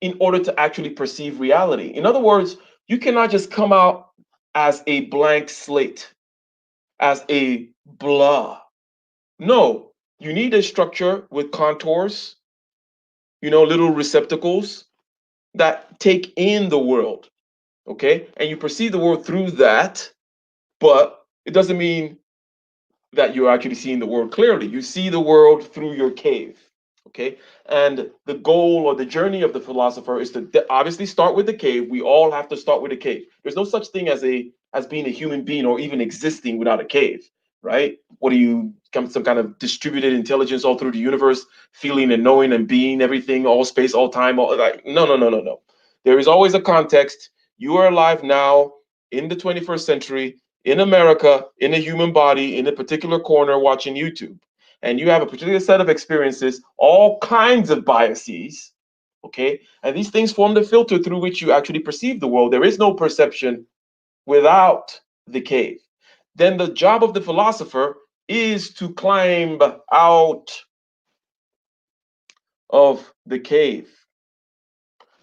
in order to actually perceive reality. In other words, you cannot just come out as a blank slate, as a blah. No, you need a structure with contours, little receptacles that take in the world, okay? And you perceive the world through that, but it doesn't mean that you're actually seeing the world clearly. You see the world through your cave, okay? And the goal or the journey of the philosopher is to obviously start with the cave. We all have to start with a cave. There's no such thing as being a human being or even existing without a cave, right? What do you some kind of distributed intelligence all through the universe, feeling and knowing and being everything, all space, all time, all like no, no, no, no, no. There is always a context. You are alive now in the 21st century in America, in a human body, in a particular corner watching YouTube. And you have a particular set of experiences, all kinds of biases, okay? And these things form the filter through which you actually perceive the world. There is no perception without the cave. Then the job of the philosopher is to climb out of the cave.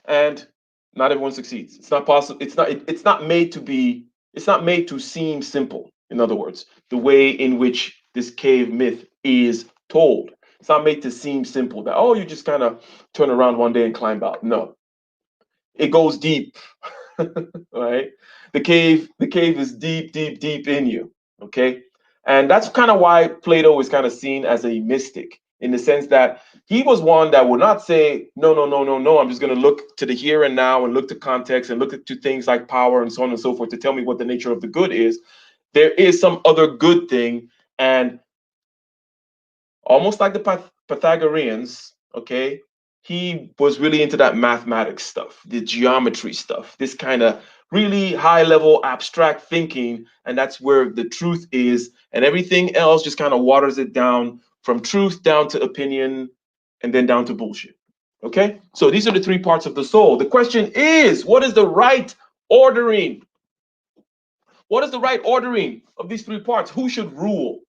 And not everyone succeeds. It's not possible. It's not made to be, it's not made to seem simple. In other words, the way in which this cave myth is told. It's not made to seem simple that, oh, you just kind of turn around one day and climb out. No. It goes deep. Right? The cave is deep, deep, deep in you. Okay. And that's kind of why Plato is kind of seen as a mystic, in the sense that he was one that would not say, no, no, no, no, no, I'm just going to look to the here and now and look to context and look to things like power and so on and so forth to tell me what the nature of the good is. There is some other good thing. And almost like the Pythagoreans, okay, he was really into that mathematics stuff, the geometry stuff, this kind of really high level abstract thinking. And that's where the truth is. And everything else just kind of waters it down from truth down to opinion and then down to bullshit. Okay, so these are the three parts of the soul. The question is, what is the right ordering? What is the right ordering of these three parts? Who should rule?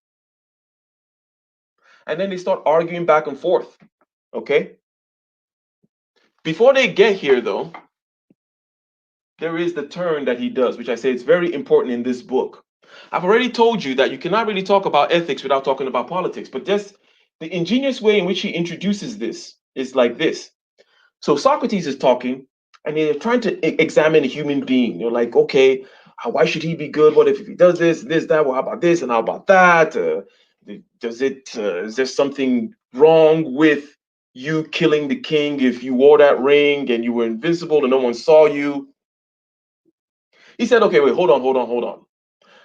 And then they start arguing back and forth. Okay, before they get here, though, there is the turn that he does, which I say is very important in this book. I've already told you that you cannot really talk about ethics without talking about politics, but just the ingenious way in which he introduces this is like this. So Socrates is talking, and they're trying to examine a human being. They're like, okay, why should he be good? What if he does this, this, that? Well, how about this and how about that? Is there something wrong with you killing the king if you wore that ring and you were invincible and no one saw you? He said, okay, wait, hold on.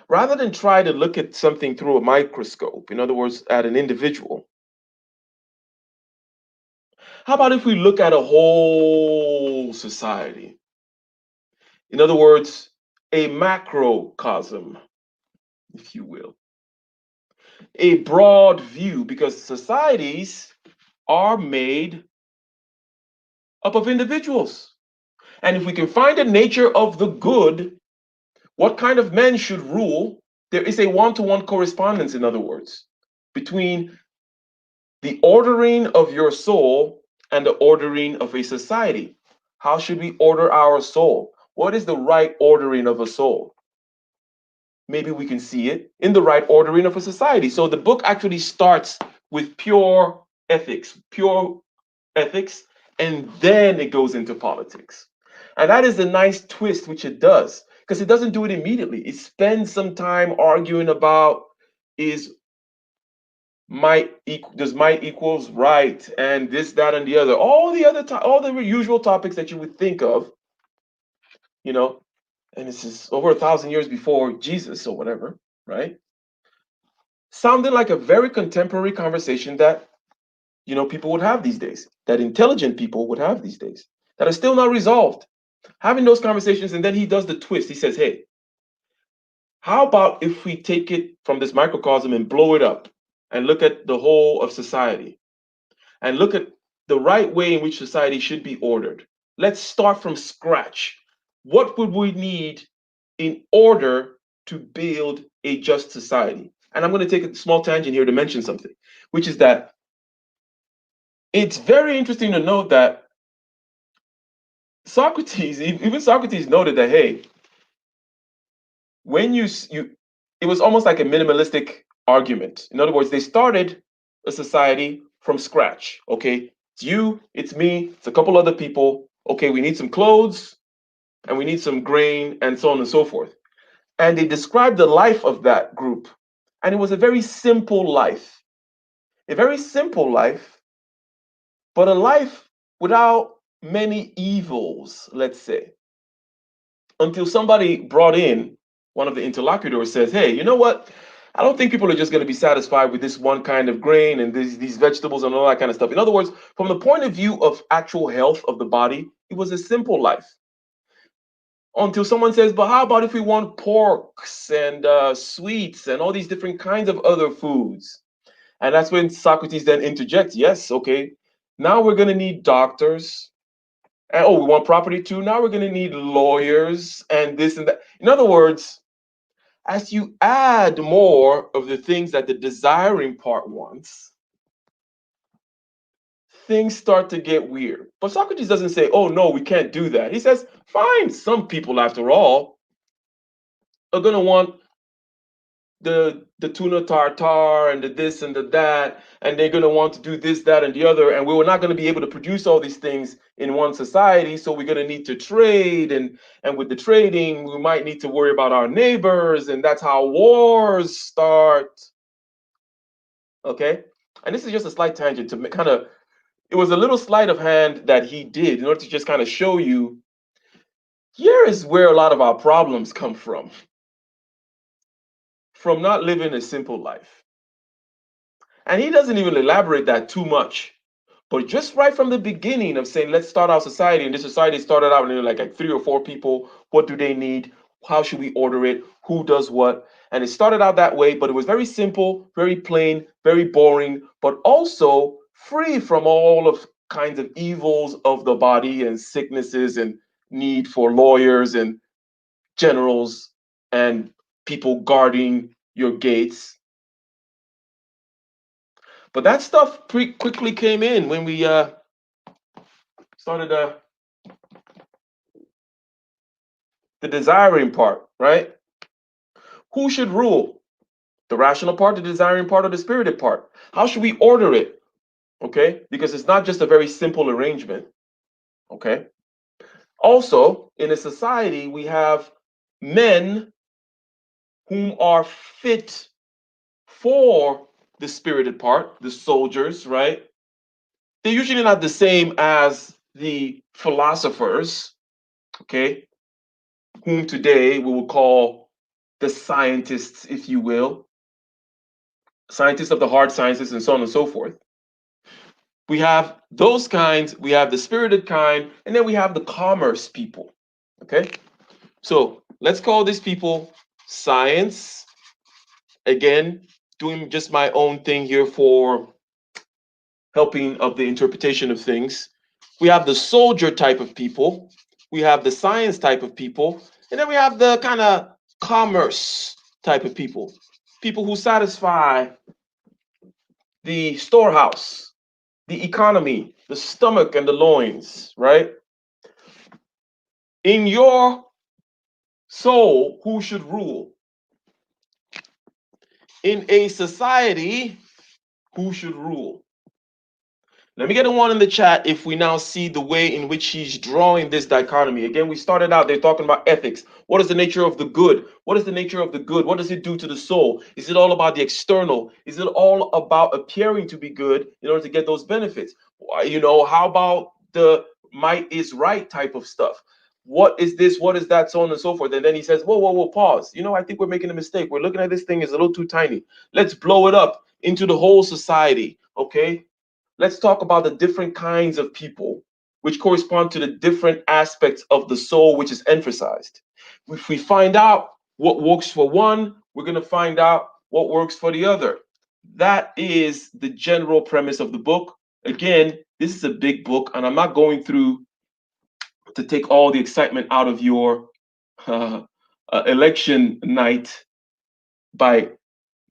Rather than try to look at something through a microscope, in other words, at an individual, how about if we look at a whole society? In other words, a macrocosm, if you will, a broad view, because societies are made up of individuals. And if we can find the nature of the good, what kind of men should rule, there is a one-to-one correspondence, in other words, between the ordering of your soul and the ordering of a society. How should we order our soul? What is the right ordering of a soul? Maybe we can see it in the right ordering of a society. So the book actually starts with pure ethics, and then it goes into politics. And that is the nice twist which it does, because it doesn't do it immediately. It spends some time arguing about is does might equals right and this, that, and the other. All the usual topics that you would think of, you know, and this is over 1,000 years before Jesus or whatever, right? Sounded like a very contemporary conversation that people would have these days, that intelligent people would have these days, that are still not resolved. Having those conversations, and then he does the twist. He says, "Hey, how about if we take it from this microcosm and blow it up and look at the whole of society and look at the right way in which society should be ordered? Let's start from scratch. What would we need in order to build a just society?" And I'm going to take a small tangent here to mention something, which is that it's very interesting to note that even Socrates noted that, hey, when it was almost like a minimalistic argument. In other words, they started a society from scratch. Okay, it's you, it's me, it's a couple other people. Okay, we need some clothes and we need some grain and so on and so forth. And they described the life of that group. And it was a very simple life, a very simple life, but a life without many evils, let's say, until somebody brought in one of the interlocutors says, hey, you know what? I don't think people are just going to be satisfied with this one kind of grain and these vegetables and all that kind of stuff. In other words, from the point of view of actual health of the body, it was a simple life. Until someone says, but how about if we want porks and sweets and all these different kinds of other foods? And that's when Socrates then interjects, yes, okay, now we're going to need doctors. And oh, we want property too. Now we're going to need lawyers and this and that. In other words, as you add more of the things that the desiring part wants, things start to get weird. But Socrates doesn't say, oh, no, we can't do that. He says, fine, some people, after all, are going to want the tuna tartar and the this and the that, and they're going to want to do this, that, and the other, and we're not going to be able to produce all these things in one society, so we're going to need to trade, and with the trading we might need to worry about our neighbors, and that's how wars start. Okay, and this is just a slight tangent to kind of, it was a little sleight of hand that he did in order to just kind of show you, here is where a lot of our problems come from not living a simple life. And he doesn't even elaborate that too much. But just right from the beginning of saying, let's start our society, and this society started out in like 3 or 4 people. What do they need? How should we order it? Who does what? And it started out that way, but it was very simple, very plain, very boring, but also free from all of kinds of evils of the body and sicknesses and need for lawyers and generals and people guarding your gates. But that stuff quickly came in when we started the desiring part, right? Who should rule? The rational part, the desiring part, or the spirited part? How should we order it? Okay, because it's not just a very simple arrangement. Okay. Also, in a society, we have men whom are fit for the spirited part, the soldiers, right? They're usually not the same as the philosophers, okay, whom today we will call the scientists, if you will, scientists of the hard sciences and so on and so forth. We have those kinds, we have the spirited kind, and then we have the commerce people, okay? So let's call these people science. Again, doing just my own thing here for helping of the interpretation of things. We have the soldier type of people, we have the science type of people, and then we have the kind of commerce type of people, people who satisfy the storehouse, the economy, the stomach, and the loins, right? In your soul, who should rule? In a society, who should rule? Let me get a one in the chat if we now see the way in which he's drawing this dichotomy. Again, we started out there talking about ethics. What is the nature of the good? What is the nature of the good? What does it do to the soul? Is it all about the external? Is it all about appearing to be good in order to get those benefits? How about the might is right type of stuff? What is this? What is that? So on and so forth. And then he says, whoa, whoa, whoa, pause. I think we're making a mistake. We're looking at this thing as a little too tiny. Let's blow it up into the whole society. Okay. Let's talk about the different kinds of people which correspond to the different aspects of the soul which is emphasized. If we find out what works for one, we're going to find out what works for the other. That is the general premise of the book. Again, this is a big book, and I'm not going through to take all the excitement out of your election night by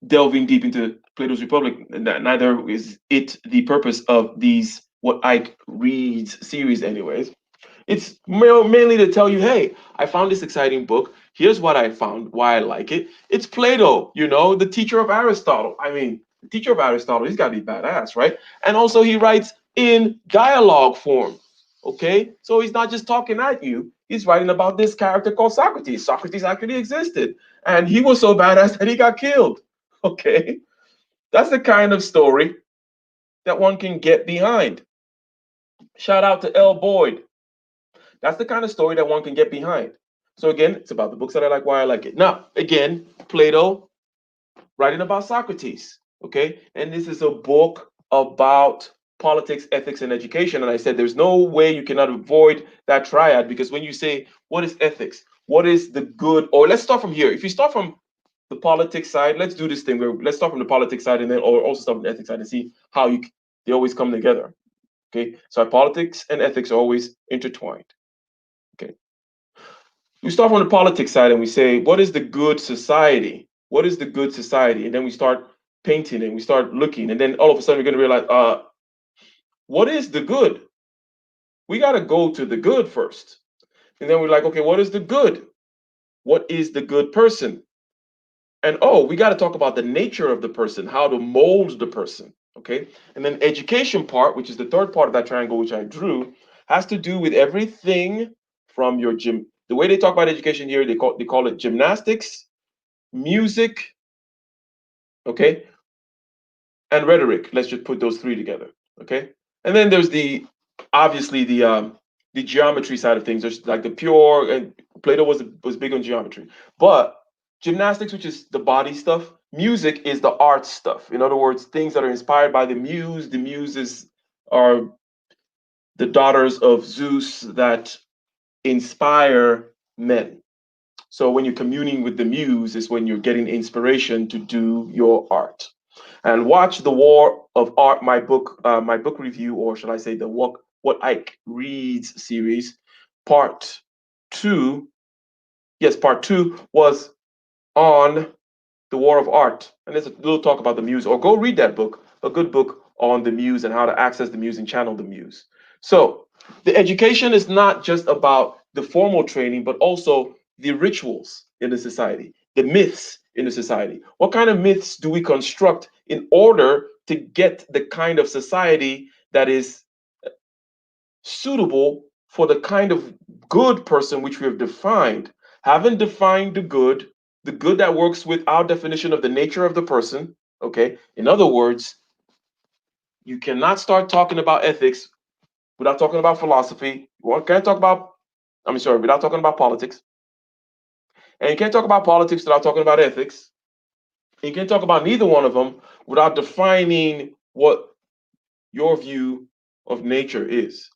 delving deep into Plato's Republic. Neither is it the purpose of these what Ike reads series, anyways. It's mainly to tell you, hey, I found this exciting book. Here's what I found, why I like it. It's Plato, the teacher of Aristotle. I mean, the teacher of Aristotle, he's got to be badass, right? And also, he writes in dialogue form. Okay, so he's not just talking at you. He's writing about this character called Socrates. Socrates actually existed, and he was so badass that he got killed. Okay, that's the kind of story that one can get behind. Shout out to L. Boyd. That's the kind of story that one can get behind. So again, it's about the books that I like, why I like it. Now, again, Plato writing about Socrates. Okay, and this is a book about politics, ethics, and education. And I said there's no way you cannot avoid that triad, because when you say what is ethics, what is the good, or let's start from here. If you start from the politics side, let's do this thing where let's start from the politics side and then or also start from the ethics side and see how they always come together. Okay, so politics and ethics are always intertwined. Okay, we start from the politics side and we say, what is the good society? What is the good society? And then we start painting and we start looking, and then all of a sudden we're going to realize, what is the good? We got to go to the good first, and then we're like, okay, what is the good? What is the good person? And we got to talk about the nature of the person, how to mold the person. Okay, and then education part, which is the third part of that triangle which I drew, has to do with everything from your gym. The way they talk about education here, they call it gymnastics, music, okay, and rhetoric. Let's just put those three together, okay. And then there's obviously the geometry side of things. There's like the pure, and Plato was big on geometry, but gymnastics, which is the body stuff, music is the art stuff. In other words, things that are inspired by the muse. The muses are the daughters of Zeus that inspire men. So when you're communing with the muse is when you're getting inspiration to do your art. And watch The War of Art, my book review, or should I say the What Ike Reads series, part two. Yes, part two was on the War of Art. And there's a little talk about the muse, or go read that book, a good book on the muse and how to access the muse and channel the muse. So the education is not just about the formal training, but also the rituals in the society, the myths in the society. What kind of myths do we construct in order to get the kind of society that is suitable for the kind of good person which we have defined? Having defined the good that works with our definition of the nature of the person, okay? In other words, you cannot start talking about ethics without talking about philosophy. You can't talk about, without talking about politics. And you can't talk about politics without talking about ethics. And you can't talk about neither one of them without defining what your view of nature is.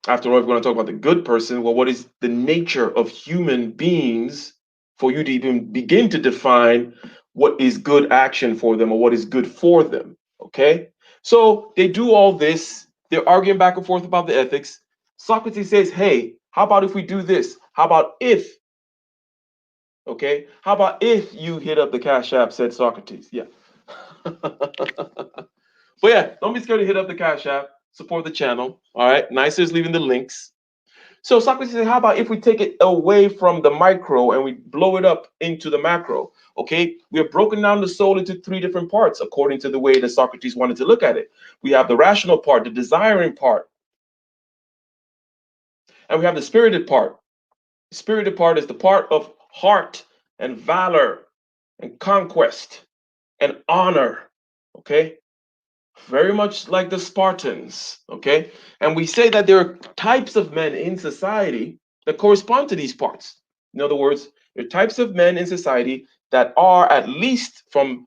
After all, if we're going to talk about the good person, well, what is the nature of human beings for you to even begin to define what is good action for them or what is good for them? Okay. So they do all this. They're arguing back and forth about the ethics. Socrates says, hey, how about if we do this? How about if, okay? How about if you hit up the Cash App, said Socrates? Yeah. But yeah, don't be scared to hit up the Cash App, support the channel. All right. Nicer is leaving the links. So Socrates said, how about if we take it away from the micro and we blow it up into the macro? Okay, we have broken down the soul into three different parts according to the way that Socrates wanted to look at it. We have the rational part, the desiring part, and we have the spirited part. The spirited part is the part of heart and valor and conquest and honor. Okay, very much like the Spartans, okay? And we say that there are types of men in society that correspond to these parts. In other words, there are types of men in society that are, at least from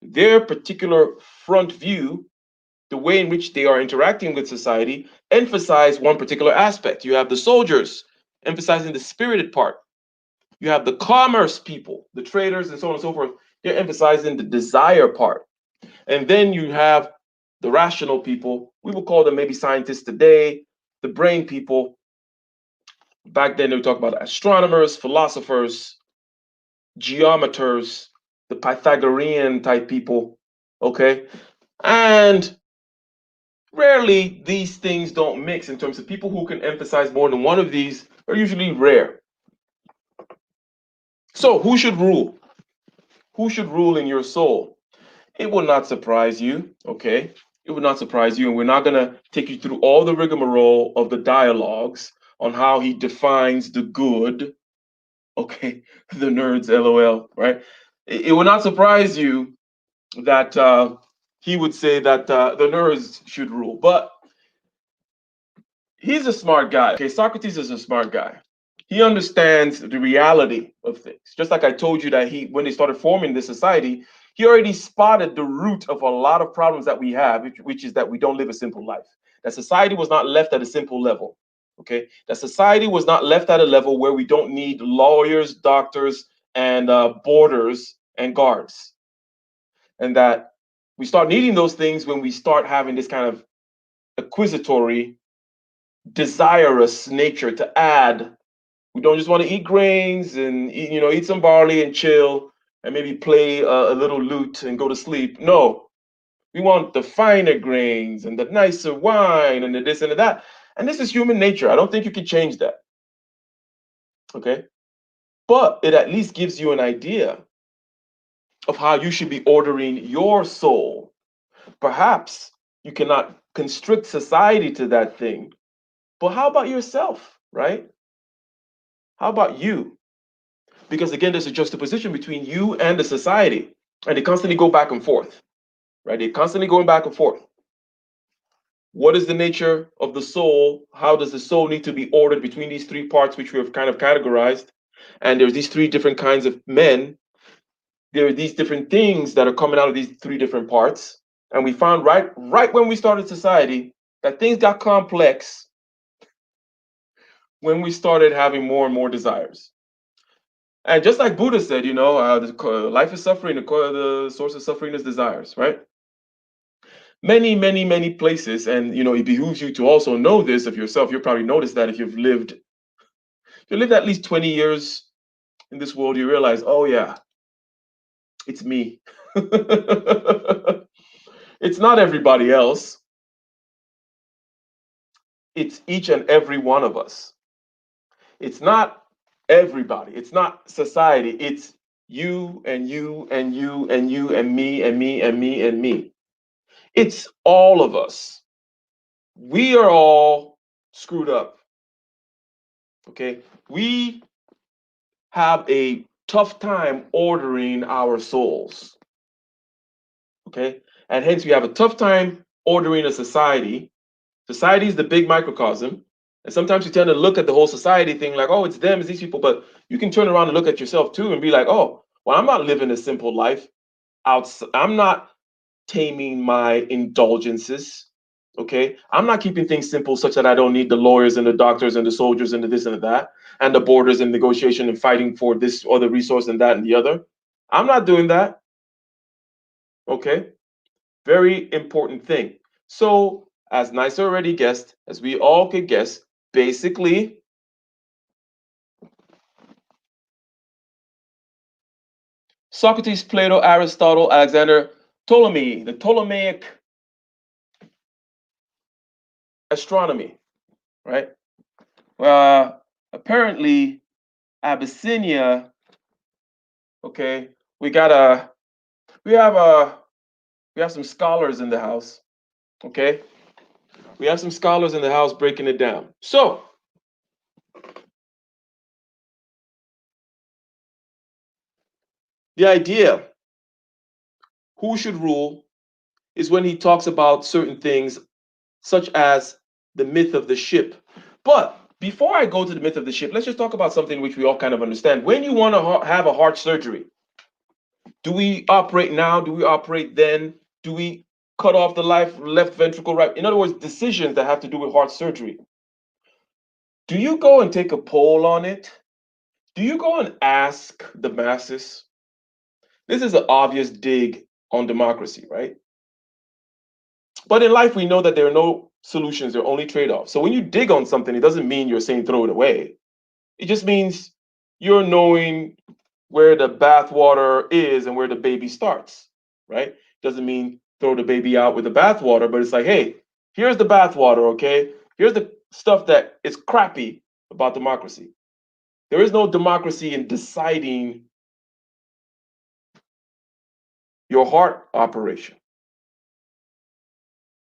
their particular front view, the way in which they are interacting with society, emphasize one particular aspect. You have the soldiers emphasizing the spirited part. You have the commerce people, the traders, and so on and so forth. They're emphasizing the desire part. And then you have the rational people. We will call them maybe scientists today, the brain people. Back then, they would talk about astronomers, philosophers, geometers, the Pythagorean type people. Okay. And rarely these things don't mix in terms of people who can emphasize more than one of these are usually rare. So, who should rule? Who should rule in your soul? It will not surprise you, okay? It would not surprise you, and we're not going to take you through all the rigmarole of the dialogues on how he defines the good, okay? The nerds, lol, right? It will not surprise you that he would say that the nerds should rule, but he's a smart guy, okay? Socrates is a smart guy. He understands the reality of things. Just like I told you that when they started forming this society, he already spotted the root of a lot of problems that we have, which is that we don't live a simple life. That society was not left at a simple level. Okay, that society was not left at a level where we don't need lawyers, doctors, and borders and guards, and that we start needing those things when we start having this kind of acquisitory, desirous nature to add. We don't just want to eat grains and eat some barley and chill and maybe play a little lute and go to sleep. No, we want the finer grains and the nicer wine and the this and the that. And this is human nature. I don't think you can change that. Okay. But it at least gives you an idea of how you should be ordering your soul. Perhaps you cannot constrict society to that thing. But how about yourself, right? How about you? Because again, there's a juxtaposition between you and the society, and they constantly go back and forth, right? They're constantly going back and forth. What is the nature of the soul? How does the soul need to be ordered between these three parts, which we have kind of categorized? And there's these three different kinds of men. There are these different things that are coming out of these three different parts. And we found right when we started society that things got complex when we started having more and more desires. And just like Buddha said, life is suffering, the source of suffering is desires, right? Many, many, many places, and it behooves you to also know this of yourself. You'll probably notice that if you lived at least 20 years in this world, you realize, oh yeah, it's me. It's not everybody else. It's each and every one of us. It's not everybody. It's not society. It's you and you and you and you and me and me and me and me. It's all of us. We are all screwed up. Okay. We have a tough time ordering our souls. Okay. And hence we have a tough time ordering a society. Society is the big microcosm. And sometimes you tend to look at the whole society thing like, oh, it's them, it's these people. But you can turn around and look at yourself too and be like, oh, well, I'm not living a simple life. I'm not taming my indulgences. Okay. I'm not keeping things simple such that I don't need the lawyers and the doctors and the soldiers and the this and the that and the borders and negotiation and fighting for this or the resource and that and the other. I'm not doing that. Okay. Very important thing. So, as Nice already guessed, as we all could guess, basically, Socrates, Plato, Aristotle, Alexander, Ptolemy, the Ptolemaic astronomy, right? Apparently, Abyssinia. Okay, we got a, we have a, we have some scholars in the house. Okay, we have some scholars in the house breaking it down. So, the idea, who should rule, is when he talks about certain things such as the myth of the ship. But before I go to the myth of the ship, let's just talk about something which we all kind of understand. When you want to have a heart surgery, do we operate now? Do we operate then? Do we cut off the left ventricle, right? In other words, decisions that have to do with heart surgery. Do you go and take a poll on it? Do you go and ask the masses? This is an obvious dig on democracy, right? But in life, we know that there are no solutions, there are only trade offs. So when you dig on something, it doesn't mean you're saying throw it away. It just means you're knowing where the bathwater is and where the baby starts, right? Doesn't mean throw the baby out with the bathwater, but it's like, hey, here's the bathwater, okay? Here's the stuff that is crappy about democracy. There is no democracy in deciding your heart operation.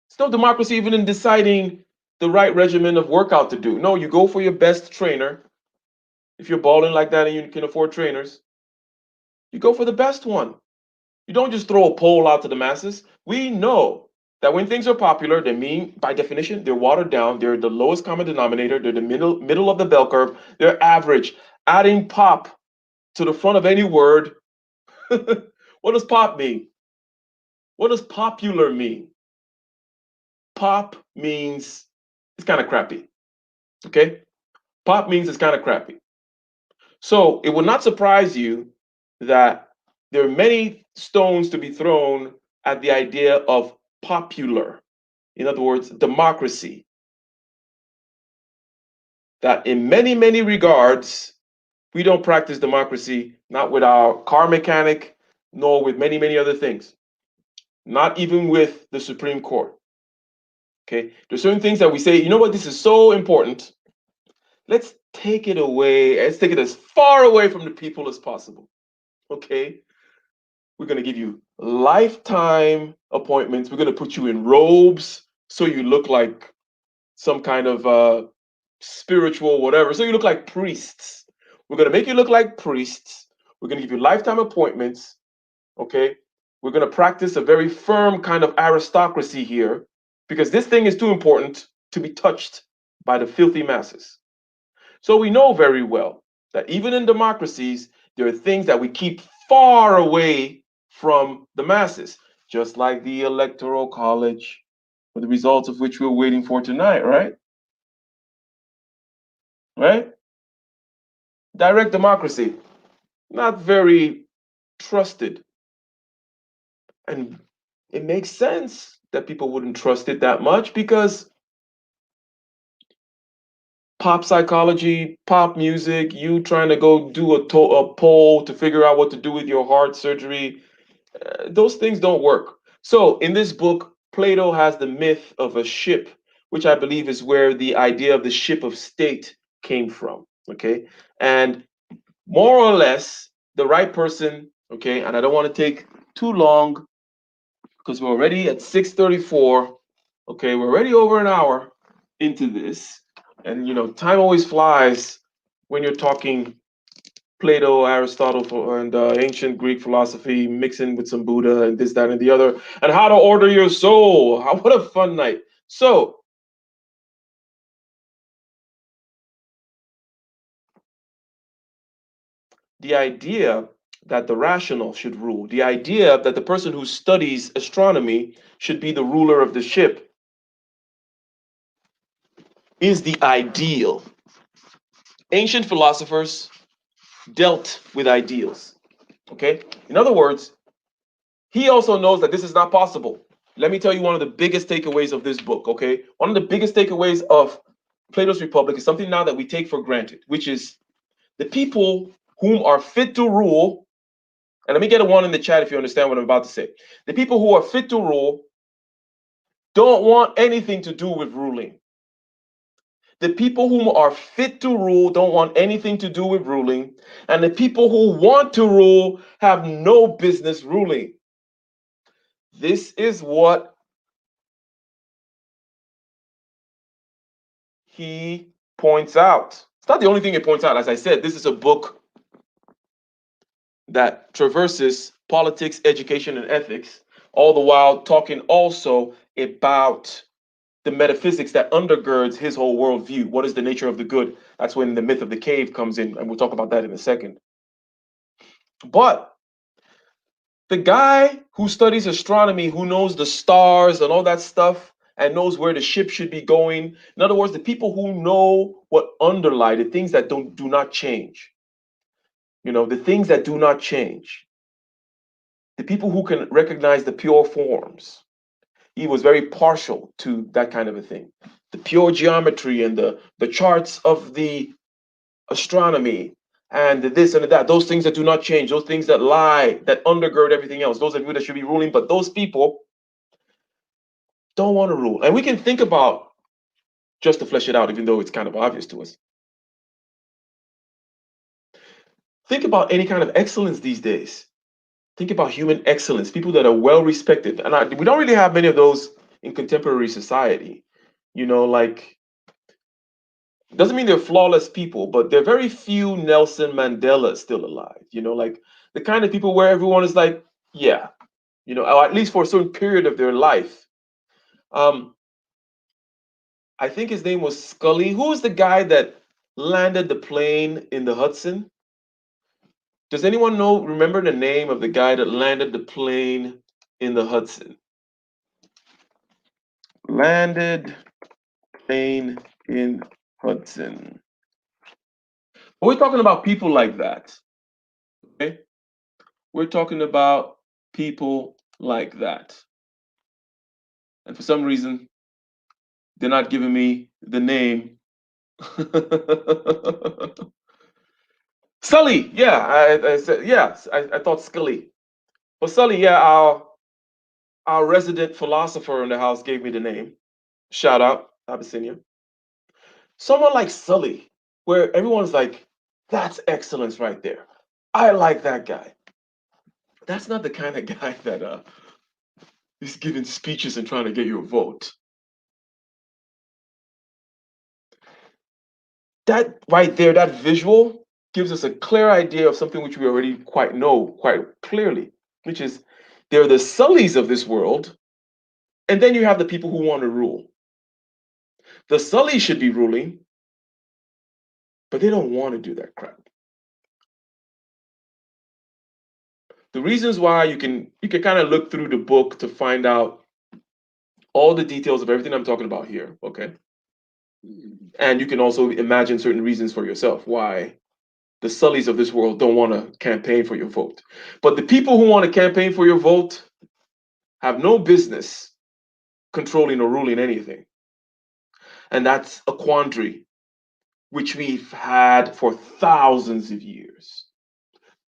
It's no democracy even in deciding the right regimen of workout to do. No, you go for your best trainer. If you're balling like that and you can afford trainers, you go for the best one. You don't just throw a poll out to the masses. We know that when things are popular, they mean, by definition, they're watered down. They're the lowest common denominator. They're the middle of the bell curve. They're average. Adding pop to the front of any word. What does pop mean? What does popular mean? Pop means it's kind of crappy. Okay? Pop means it's kind of crappy. So it will not surprise you that there are many stones to be thrown at the idea of popular. In other words, democracy. That in many, many regards, we don't practice democracy, not with our car mechanic, nor with many, many other things. Not even with the Supreme Court. Okay? There's certain things that we say, you know what, this is so important. Let's take it away. Let's take it as far away from the people as possible. Okay? We're going to give you lifetime appointments. We're going to put you in robes so you look like some kind of spiritual whatever. So you look like priests. We're going to make you look like priests. We're going to give you lifetime appointments. Okay? We're going to practice a very firm kind of aristocracy here because this thing is too important to be touched by the filthy masses. So we know very well that even in democracies, there are things that we keep far away from the masses, just like the electoral college, for the results of which we're waiting for tonight, right? Right? Direct democracy. not very trusted. And it makes sense that people wouldn't trust it that much because pop psychology, pop music, you trying to go do a poll to figure out what to do with your heart surgery, those things don't work. So in this book, Plato has the myth of a ship, which I believe is where the idea of the ship of state came from. Okay. And more or less, the right person, okay, and I don't want to take too long because we're already at 6:34. Okay, we're already over an hour into this. And time always flies when you're talking Plato, Aristotle, and ancient Greek philosophy, mixing with some Buddha and this, that, and the other, and how to order your soul. What a fun night. So, the idea that the rational should rule, the idea that the person who studies astronomy should be the ruler of the ship, is the ideal. Ancient philosophers dealt with ideals. Okay? In other words, he also knows that this is not possible. Let me tell you one of the biggest takeaways of this book, okay? One of the biggest takeaways of Plato's Republic is something now that we take for granted, which is the people whom are fit to rule, and let me get a one in the chat if you understand what I'm about to say. The people who are fit to rule don't want anything to do with ruling. The people whom are fit to rule don't want anything to do with ruling, and the people who want to rule have no business ruling. This is what he points out. It's not the only thing he points out. As I said, this is a book that traverses politics, education, and ethics, all the while talking also about the metaphysics that undergirds his whole worldview. What is the nature of the good? That's when the myth of the cave comes in, and we'll talk about that in a second. But the guy who studies astronomy, who knows the stars and all that stuff, and knows where the ship should be going. In other words, the people who know what underlie the things that do not change. The things that do not change. The people who can recognize the pure forms. He was very partial to that kind of a thing. The pure geometry and the charts of the astronomy and the this and the that, those things that do not change, those things that lie, that undergird everything else, those of you that should be ruling, but those people don't want to rule. And we can think about, just to flesh it out, even though it's kind of obvious to us, think about any kind of excellence these days. Think about human excellence, people that are well respected. And we don't really have many of those in contemporary society. Like, doesn't mean they're flawless people, but there are very few Nelson Mandelas still alive. Like the kind of people where everyone is like, yeah, or at least for a certain period of their life. Um, I think his name was Scully. Who was the guy that landed the plane in the Hudson? Does anyone remember the name of the guy that landed the plane in the Hudson? Landed plane in Hudson. We're talking about people like that. Okay? We're talking about people like that. And for some reason, they're not giving me the name. Sully, yeah, I said yes. I thought Scully. Well, Sully, yeah, our resident philosopher in the house gave me the name. Shout out, Abyssinia. Someone like Sully, where everyone's like, that's excellence right there. I like that guy. That's not the kind of guy that is giving speeches and trying to get your vote. That right there, that visual gives us a clear idea of something which we already quite know quite clearly, which is they're the Sullys of this world, and then you have the people who want to rule. The Sullys should be ruling, but they don't want to do that crap. The reasons why you can kind of look through the book to find out all the details of everything I'm talking about here, okay? And you can also imagine certain reasons for yourself why the Sullys of this world don't want to campaign for your vote. But the people who want to campaign for your vote have no business controlling or ruling anything. And that's a quandary which we've had for thousands of years.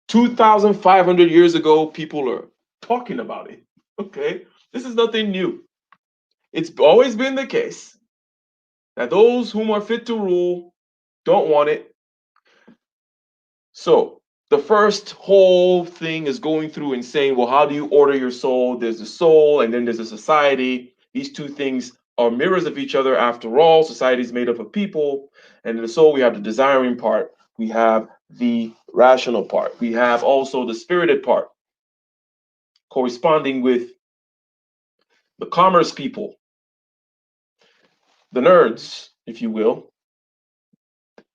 2,500 years ago, people are talking about it. Okay? This is nothing new. It's always been the case that those whom are fit to rule don't want it. So the first whole thing is going through and saying, well, how do you order your soul? There's a soul and then there's a society. These two things are mirrors of each other after all. Society is made up of people. And in the soul, we have the desiring part. We have the rational part. We have also the spirited part, corresponding with the commerce people, the nerds, if you will,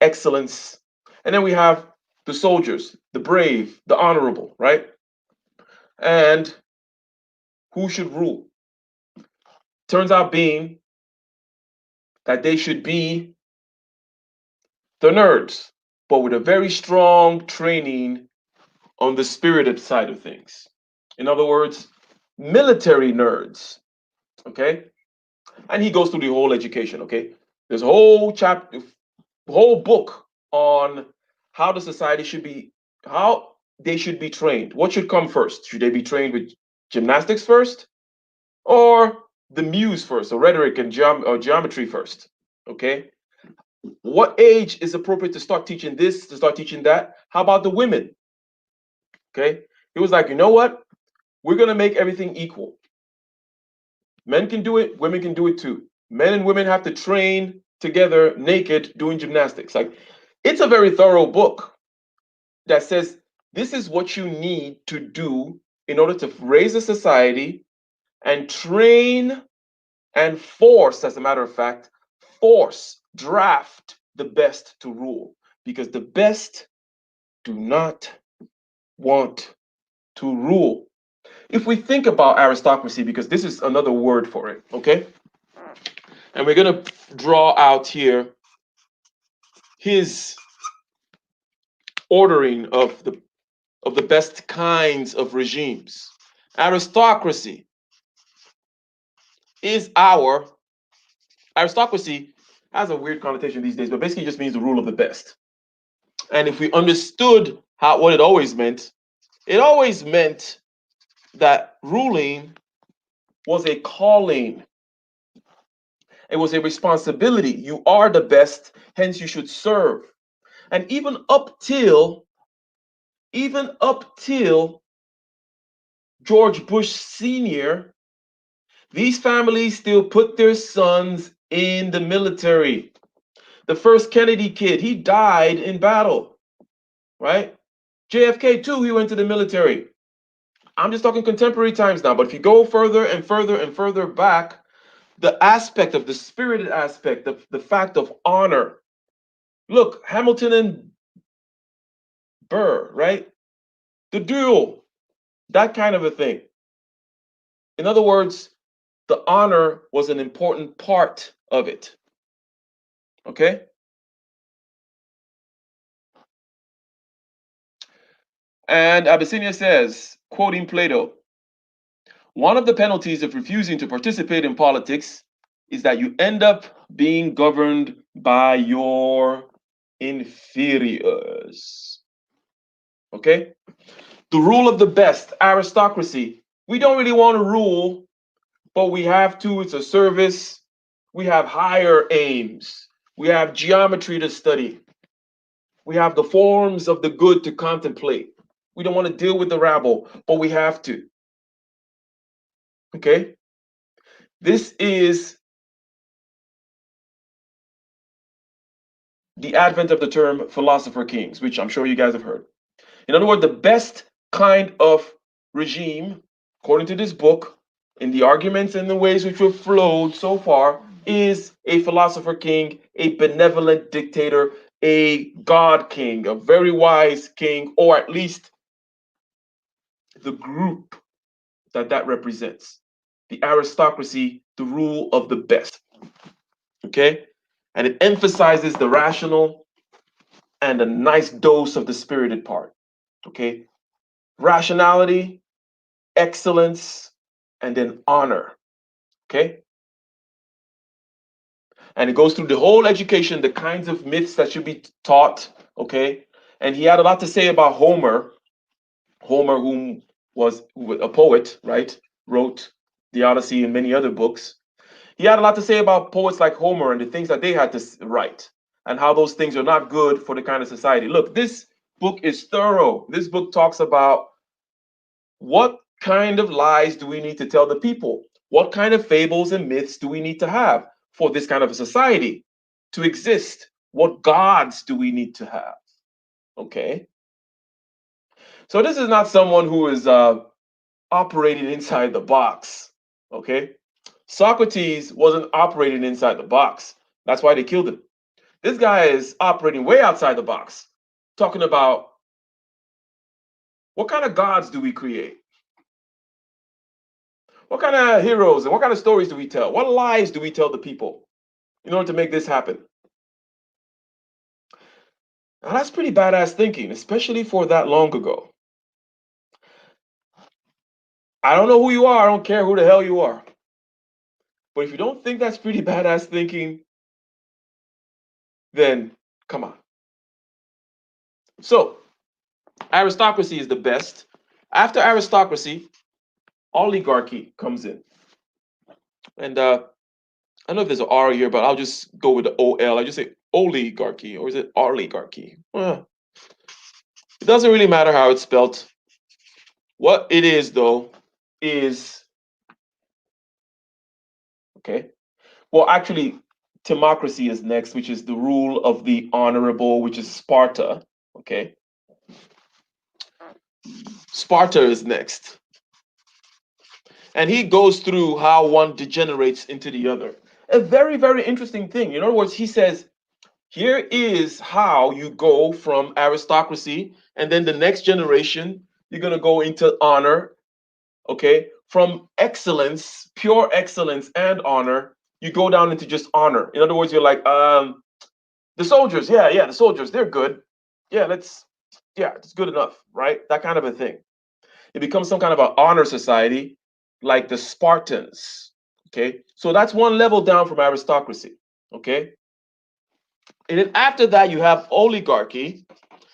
excellence. And then we have the soldiers, the brave, the honorable, right? And who should rule? Turns out being that they should be the nerds, but with a very strong training on the spirited side of things. In other words, military nerds, okay? And he goes through the whole education, okay? There's a whole chapter, whole book on how the society should be, how they should be trained. What should come first? Should they be trained with gymnastics first, or the muse first, or rhetoric and geometry first? Okay. What age is appropriate to start teaching this, to start teaching that? How about the women? Okay. He was like, you know what? We're going to make everything equal. Men can do it, women can do it too. Men and women have to train together naked doing gymnastics. Like, it's a very thorough book that says this is what you need to do in order to raise a society and train and force, as a matter of fact, draft the best to rule, because the best do not want to rule. If we think about aristocracy, because this is another word for it, okay? And we're going to draw out here his ordering of the best kinds of regimes. Aristocracy is aristocracy has a weird connotation these days, but basically it just means the rule of the best. And if we understood what it always meant that ruling was a calling. It was a responsibility. You are the best, hence you should serve. And even up till George Bush Sr., these families still put their sons in the military. The first Kennedy kid, he died in battle, right? JFK too, he went to the military. I'm just talking contemporary times now, but if you go further and further and further back, the aspect of the spirited aspect, the fact of honor. Look, Hamilton and Burr, right? The duel, that kind of a thing. In other words, the honor was an important part of it. Okay? And Abyssinia says, quoting Plato, one of the penalties of refusing to participate in politics is that you end up being governed by your inferiors. Okay? The rule of the best, aristocracy. We don't really want to rule, but we have to. It's a service. We have higher aims. We have geometry to study. We have the forms of the good to contemplate. We don't want to deal with the rabble, but we have to. Okay? This is the advent of the term philosopher kings, which I'm sure you guys have heard. In other words, the best kind of regime, according to this book, in the arguments and the ways which have flowed so far, is a philosopher king, a benevolent dictator, a god king, a very wise king, or at least the group that represents. The aristocracy, the rule of the best. Okay? And it emphasizes the rational and a nice dose of the spirited part. Okay, rationality, excellence, and then honor. Okay, and it goes through the whole education, the kinds of myths that should be taught. Okay, and he had a lot to say about Homer. Homer, whom was a poet, right, wrote the Odyssey and many other books. He had a lot to say about poets like Homer and the things that they had to write and how those things are not good for the kind of society. Look, this book is thorough. This book talks about what kind of lies do we need to tell the people? What kind of fables and myths do we need to have for this kind of a society to exist? What gods do we need to have? Okay. So this is not someone who is operating inside the box. Okay. Socrates wasn't operating inside the box. That's why they killed him. This guy is operating way outside the box, talking about what kind of gods do we create? What kind of heroes and what kind of stories do we tell? What lies do we tell the people in order to make this happen? Now, that's pretty badass thinking, especially for that long ago. I don't know who you are. I don't care who the hell you are. But if you don't think that's pretty badass thinking, then come on. So, aristocracy is the best. After aristocracy, oligarchy comes in. And I don't know if there's an R here, but I'll just go with the OL. I just say oligarchy, or is it oligarchy? It doesn't really matter how it's spelled. What it is, though, is okay. Well, actually, democracy is next, which is the rule of the honorable, which is Sparta. Okay. Sparta is next. And he goes through how one degenerates into the other. A very, very interesting thing. In other words, he says, here is how you go from aristocracy, and then the next generation, you're going to go into honor. Okay. From excellence, pure excellence and honor, you go down into just honor. In other words, you're like, the soldiers, the soldiers, they're good. Yeah, it's good enough, right? That kind of a thing. It becomes some kind of an honor society like the Spartans. Okay. So that's one level down from aristocracy. Okay. And then after that, you have oligarchy.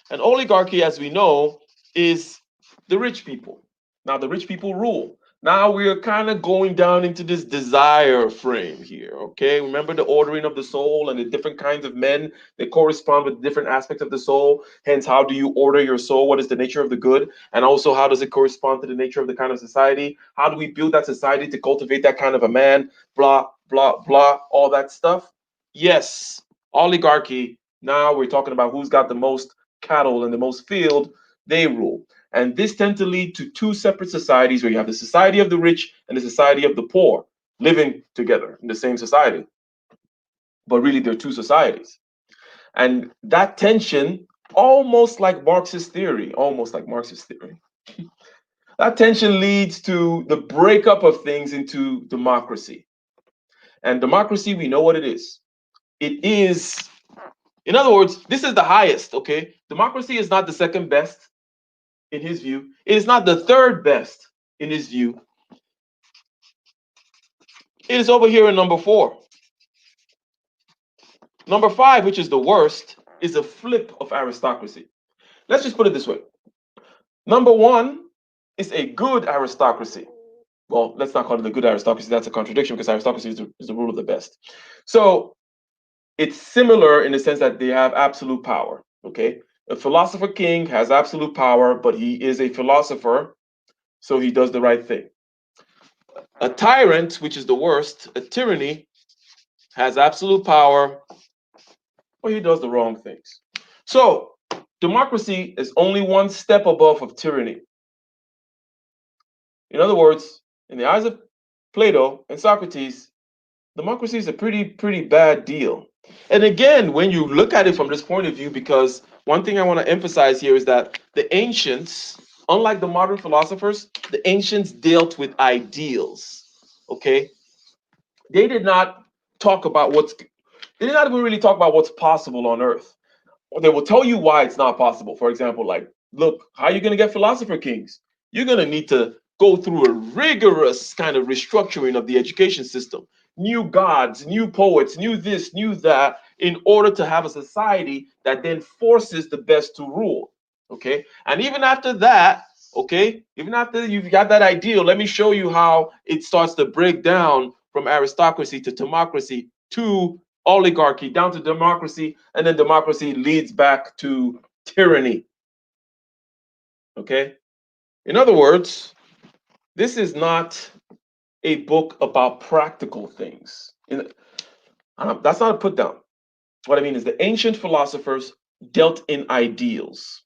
And oligarchy, as we know, is the rich people. Now, the rich people rule. Now we are kind of going down into this desire frame here, okay? Remember the ordering of the soul and the different kinds of men that correspond with different aspects of the soul. Hence, how do you order your soul? What is the nature of the good? And also, how does it correspond to the nature of the kind of society? How do we build that society to cultivate that kind of a man? Blah, blah, blah, all that stuff. Yes, oligarchy. Now we're talking about who's got the most cattle and the most field. They rule. And this tends to lead to two separate societies where you have the society of the rich and the society of the poor living together in the same society. But really, they're two societies. And that tension, almost like Marxist theory, that tension leads to the breakup of things into democracy. And democracy, we know what it is. It is, in other words, this is the highest, okay? Democracy is not the second best in his view. It is not the third best in his view. It is over here in number 4. Number 5, which is the worst, is a flip of aristocracy. Let's just put it this way. Number 1 is a good aristocracy. Well, let's not call it a good aristocracy. That's a contradiction because aristocracy is the rule of the best. So it's similar in the sense that they have absolute power. Okay. A philosopher king has absolute power, but he is a philosopher, so he does the right thing. A tyrant, which is the worst, a tyranny, has absolute power, but he does the wrong things. So democracy is only one step above of tyranny. In other words, in the eyes of Plato and Socrates, democracy is a pretty bad deal. And again, when you look at it from this point of view, because one thing I want to emphasize here is that the ancients, unlike the modern philosophers, the ancients dealt with ideals. Okay, they did not talk about they did not even really talk about what's possible on Earth. Or they will tell you why it's not possible. For example, like, look, how are you going to get philosopher kings? You're going to need to go through a rigorous kind of restructuring of the education system. New gods, new poets, new this, new that, in order to have a society that then forces the best to rule. Okay. And even after that, okay, even after you've got that ideal, let me show you how it starts to break down from aristocracy to democracy to oligarchy down to democracy, and then democracy leads back to tyranny. Okay? In other words, this is not a book about practical things. That's not a put down. What I mean is the ancient philosophers dealt in ideals.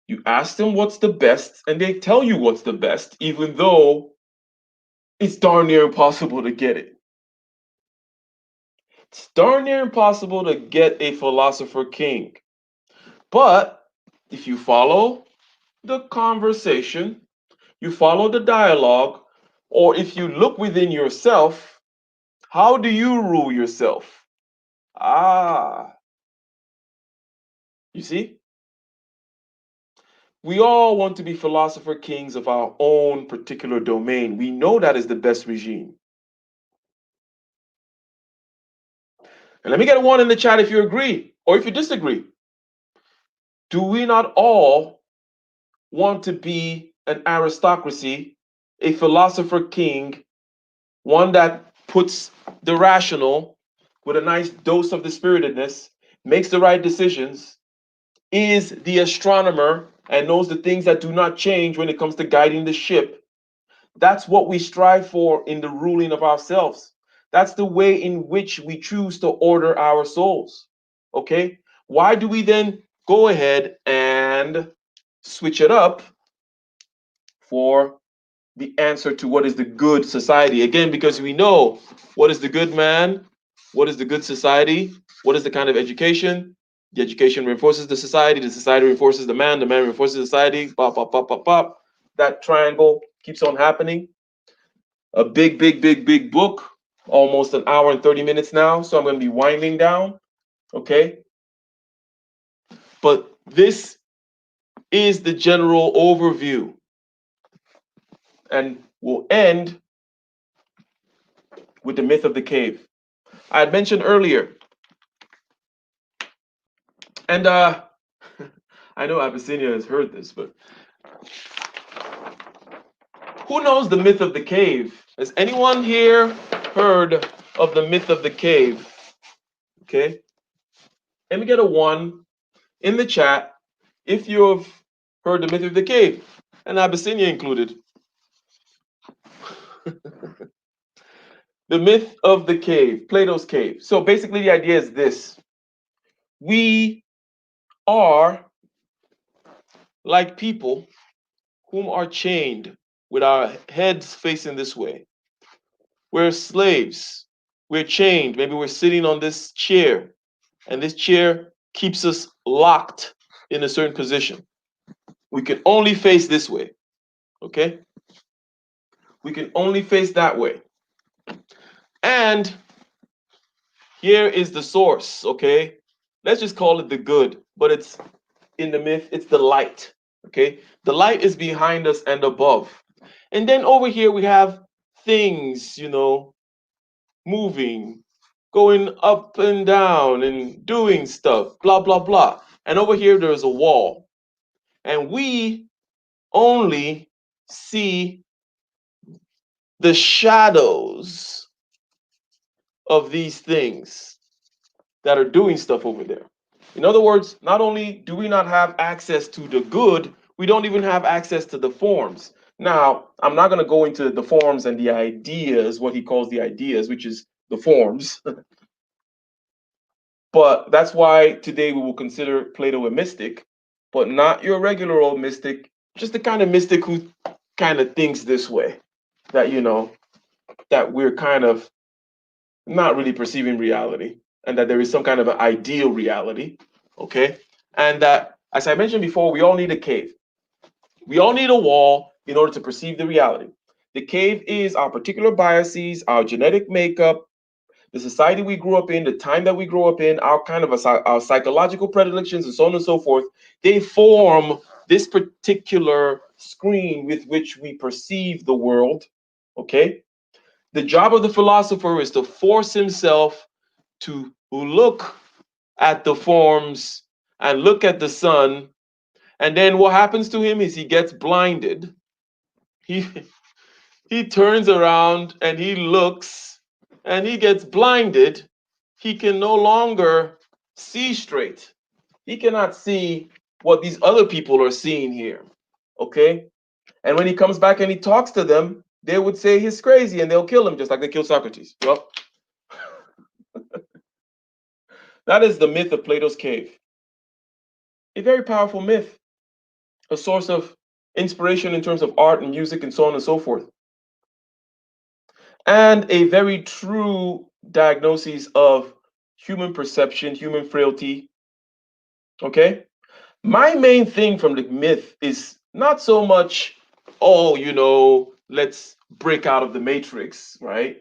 You ask them what's the best, and they tell you what's the best, even though it's darn near impossible to get it. It's darn near impossible to get a philosopher king. But if you follow the conversation, you follow the dialogue, or if you look within yourself, how do you rule yourself? Ah, you see? We all want to be philosopher kings of our own particular domain. We know that is the best regime. And let me get a one in the chat if you agree or if you disagree. Do we not all want to be an aristocracy, a philosopher king, one that puts the rational with a nice dose of the spiritedness, makes the right decisions, is the astronomer, and knows the things that do not change when it comes to guiding the ship? That's what we strive for in the ruling of ourselves. That's the way in which we choose to order our souls. Okay? Why do we then go ahead and switch it up for the answer to what is the good society? Again, because we know what is the good man, what is the good society, what is the kind of education. The education reinforces the society reinforces the man reinforces society, pop, pop, pop, pop, pop. That triangle keeps on happening. A big, big, big, big book, almost an hour and 30 minutes now. So I'm going to be winding down. Okay. But this is the general overview. And we'll end with the myth of the cave. I had mentioned earlier, and I know Abyssinia has heard this, but who knows the myth of the cave? Has anyone here heard of the myth of the cave? Okay. Let me get a one in the chat if you've heard the myth of the cave, and Abyssinia included. The myth of the cave, Plato's cave. So basically, the idea is this: we are like people whom are chained with our heads facing this way. We're slaves. We're chained. Maybe we're sitting on this chair, and this chair keeps us locked in a certain position. We can only face this way. Okay? We can only face that way. And here is the source, okay? Let's just call it the good, but it's in the myth, it's the light, okay? The light is behind us and above. And then over here we have things, moving, going up and down and doing stuff, blah, blah, blah. And over here there's a wall. And we only see the shadows of these things that are doing stuff over there. In other words, not only do we not have access to the good, we don't even have access to the forms. Now, I'm not going to go into the forms and the ideas, what he calls the ideas, which is the forms. But that's why today we will consider Plato a mystic, but not your regular old mystic, just the kind of mystic who kind of thinks this way, that, that we're kind of not really perceiving reality, and that there is some kind of an ideal reality, okay? And that, as I mentioned before, we all need a cave. We all need a wall in order to perceive the reality. The cave is our particular biases, our genetic makeup, the society we grew up in, the time that we grew up in, our kind of our psychological predilections, and so on and so forth, they form this particular screen with which we perceive the world. Okay? The job of the philosopher is to force himself to look at the forms and look at the sun. And then what happens to him is he gets blinded. He he turns around and he looks and he gets blinded. He can no longer see straight. He cannot see what these other people are seeing here. Okay? And when he comes back and he talks to them, they would say he's crazy and they'll kill him just like they killed Socrates. Well, that is the myth of Plato's cave. A very powerful myth, a source of inspiration in terms of art and music and so on and so forth. And a very true diagnosis of human perception, human frailty. Okay? My main thing from the myth is not so much, oh, let's break out of the matrix, right?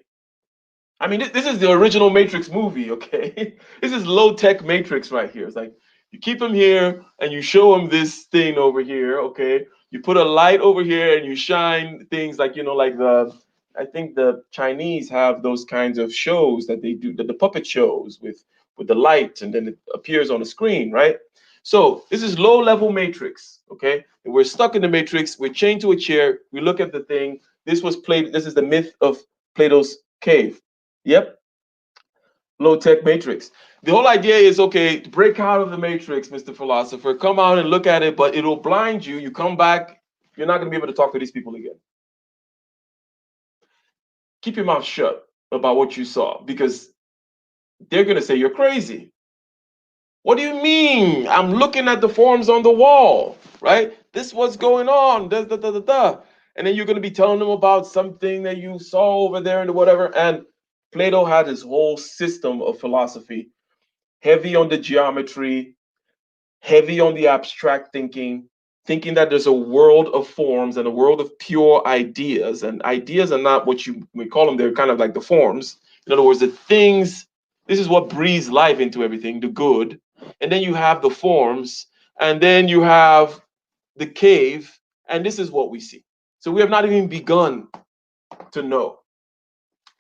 I mean, this is the original Matrix movie, okay? This is low-tech Matrix right here. It's like you keep him here and you show him this thing over here, okay? You put a light over here and you shine things like, like I think the Chinese have those kinds of shows that they do, the puppet shows with the light and then it appears on the screen, right? So this is low-level Matrix, okay? And we're stuck in the Matrix. We're chained to a chair. We look at the thing. This is the myth of Plato's cave. Yep, low tech matrix. The whole idea is okay, break out of the matrix, Mr. Philosopher. Come out and look at it, but it'll blind you. You come back, you're not going to be able to talk to these people again. Keep your mouth shut about what you saw because they're going to say you're crazy. What do you mean? I'm looking at the forms on the wall, right? This is what's going on. Da, da, da, da, da. And then you're going to be telling them about something that you saw over there and whatever. And Plato had his whole system of philosophy, heavy on the geometry, heavy on the abstract thinking that there's a world of forms and a world of pure ideas. And ideas are not what we call them, they're kind of like the forms. In other words, the things, this is what breathes life into everything, the good. And then you have the forms, and then you have the cave, and this is what we see. So we have not even begun to know.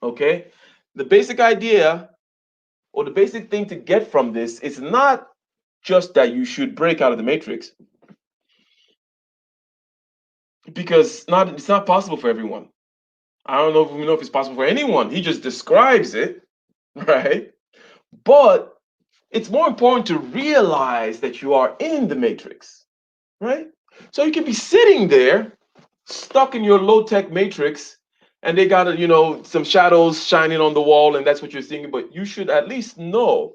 Okay? The basic idea or the basic thing to get from this is not just that you should break out of the matrix, because it's not possible for everyone. I don't know if we know if it's possible for anyone. He just describes it, right? But it's more important to realize that you are in the matrix, right? So you can be sitting there, stuck in your low-tech matrix, and they got some shadows shining on the wall, and that's what you're seeing. But you should at least know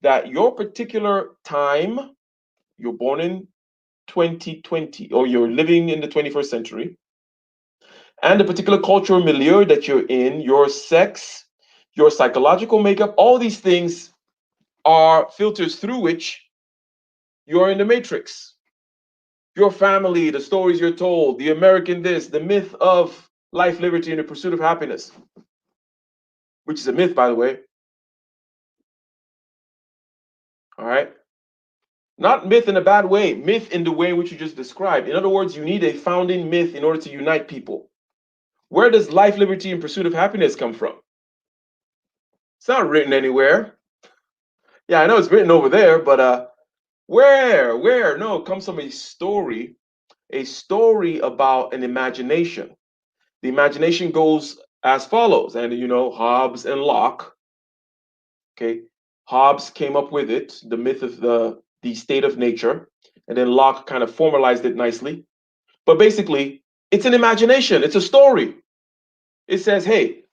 that your particular time, you're born in 2020, or you're living in the 21st century, and the particular cultural milieu that you're in, your sex, your psychological makeup, all these things are filters through which you're in the matrix. Your family, the stories you're told, the American this, the myth of life, liberty, and the pursuit of happiness, which is a myth, by the way. All right. Not myth in a bad way, myth in the way in which you just described. In other words, you need a founding myth in order to unite people. Where does life, liberty, and pursuit of happiness come from? It's not written anywhere. Yeah, I know it's written over there, but where? Where? No, it comes from a story about an imagination. The imagination goes as follows, and Hobbes and Locke. Okay, Hobbes came up with it, the myth of the state of nature, and then Locke kind of formalized it nicely. But basically, it's an imagination. It's a story. It says, hey,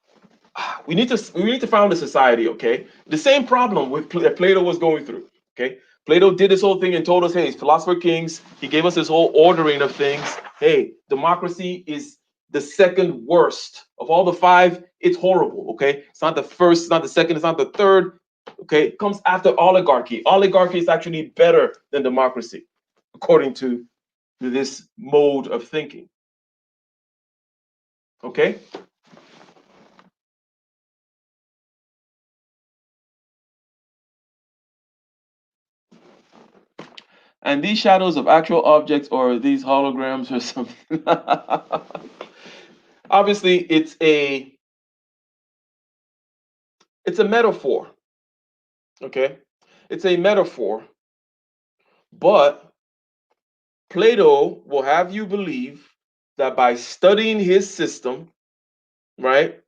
we need to found a society. Okay, the same problem with that Plato was going through. Okay, Plato did this whole thing and told us, hey, philosopher kings. He gave us this whole ordering of things. Hey, democracy is the second worst of all the five. It's horrible. Okay, it's not the first, it's not the second, it's not the third. Okay, it comes after oligarchy. Oligarchy is actually better than democracy, according to this mode of thinking. Okay. And these shadows of actual objects or these holograms or something. Obviously, it's a metaphor. Okay, it's a metaphor, but Plato will have you believe that by studying his system, right,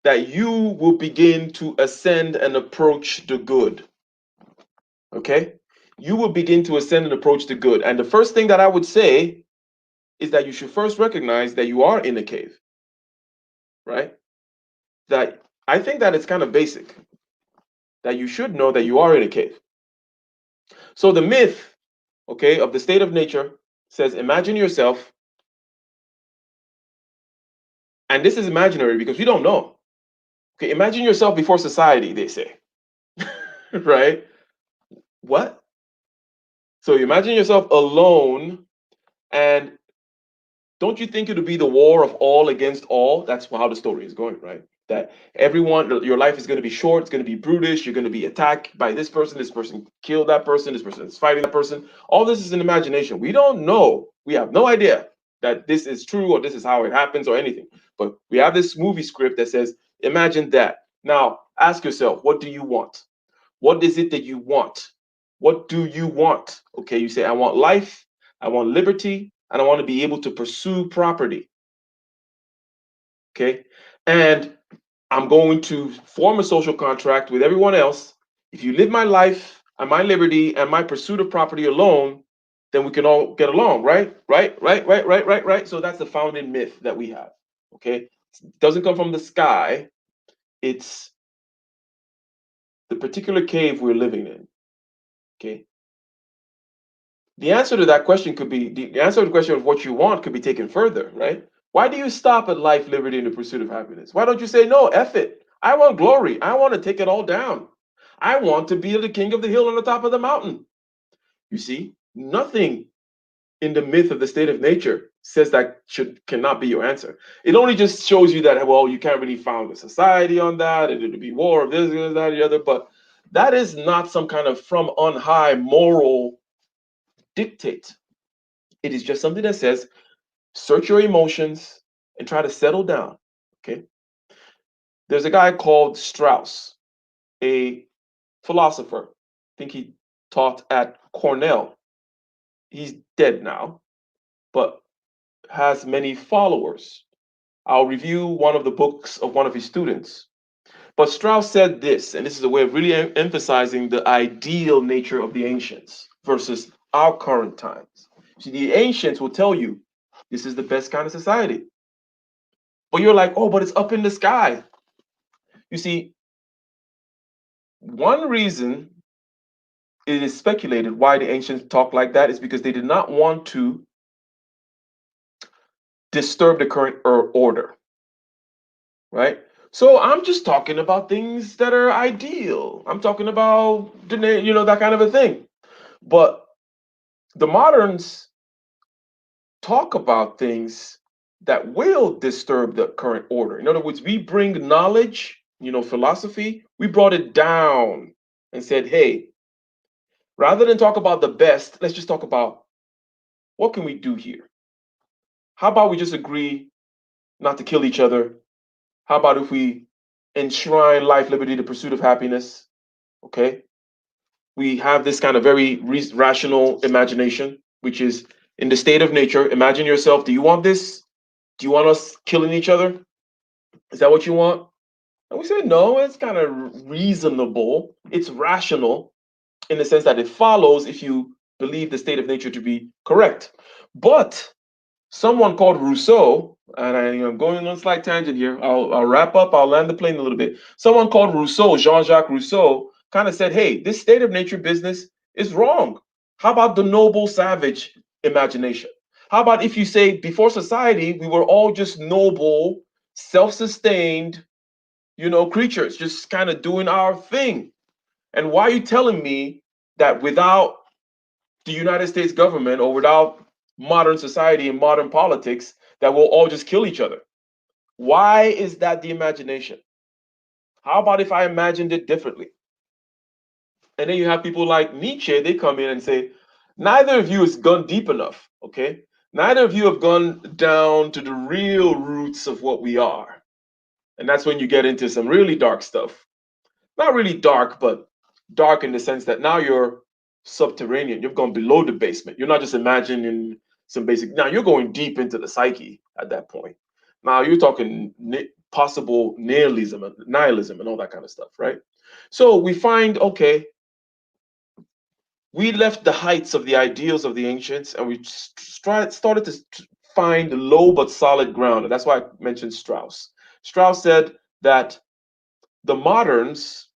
that you will begin to ascend and approach the good. Okay, you will begin to ascend and approach the good. And the first thing that I would say is that you should first recognize that you are in a cave, right? That I think that it's kind of basic that you should know that you are in a cave. So the myth, okay, of the state of nature says imagine yourself, and this is imaginary because we don't know. Okay, imagine yourself before society, they say, right? What? So imagine yourself alone, and don't you think it'll be the war of all against all? That's how the story is going, right? That everyone, your life is going to be short, it's going to be brutish, you're going to be attacked by this person killed that person, this person is fighting that person. All this is an imagination. We don't know. We have no idea that this is true or this is how it happens or anything. But we have this movie script that says, imagine that. Now, ask yourself, what do you want? What is it that you want? What do you want? Okay, you say, I want life, I want liberty, and I want to be able to pursue property. Okay, and I'm going to form a social contract with everyone else. If you live my life and my liberty and my pursuit of property alone, then we can all get along, right? Right. So that's the founding myth that we have. Okay, it doesn't come from the sky. It's the particular cave we're living in. Okay, the answer to that question could be the answer to the question of what you want could be taken further, right? Why do you stop at life, liberty, and the pursuit of happiness? Why don't you say, no, F it? I want glory. I want to take it all down. I want to be the king of the hill on the top of the mountain. You see, nothing in the myth of the state of nature says that cannot be your answer. It only just shows you that, well, you can't really found a society on that, and it'll be war of this, that, the other. But that is not some kind of from on high moral dictate. It is just something that says, search your emotions and try to settle down. Okay. There's a guy called Strauss, a philosopher. I think he taught at Cornell. He's dead now, but has many followers. I'll review one of the books of one of his students. But Strauss said this, and this is a way of really emphasizing the ideal nature of the ancients versus our current times. See, the ancients will tell you this is the best kind of society. But you're like, oh, but it's up in the sky. You see, one reason it is speculated why the ancients talk like that is because they did not want to disturb the current order, right? So I'm just talking about things that are ideal. I'm talking about that kind of a thing. But the moderns talk about things that will disturb the current order. In other words, we bring knowledge, philosophy, we brought it down and said, hey, rather than talk about the best, let's just talk about what can we do here? How about we just agree not to kill each other? How about if we enshrine life, liberty, the pursuit of happiness? Okay. We have this kind of very rational imagination, which is in the state of nature. Imagine yourself. Do you want this? Do you want us killing each other? Is that what you want? And we say, no, it's kind of reasonable. It's rational in the sense that it follows if you believe the state of nature to be correct. But someone called Rousseau, and I'm going on a slight tangent here. I'll wrap up. I'll land the plane a little bit. Someone called Rousseau, Jean-Jacques Rousseau, kind of said, hey, this state of nature business is wrong. How about the noble savage imagination? How about if you say before society, we were all just noble, self-sustained, creatures, just kind of doing our thing. And why are you telling me that without the United States government or without modern society and modern politics, that we'll all just kill each other? Why is that the imagination? How about if I imagined it differently? And then you have people like Nietzsche, they come in and say, Neither of you has gone deep enough, okay? Neither of you have gone down to the real roots of what we are. And that's when you get into some really dark stuff. Not really dark, but dark in the sense that now you're subterranean. You've gone below the basement. You're not just imagining some basic. Now you're going deep into the psyche at that point. Now you're talking possible nihilism and all that kind of stuff, right? So we find, okay, we left the heights of the ideals of the ancients and we started to find low but solid ground. And that's why I mentioned Strauss. Strauss said that the moderns,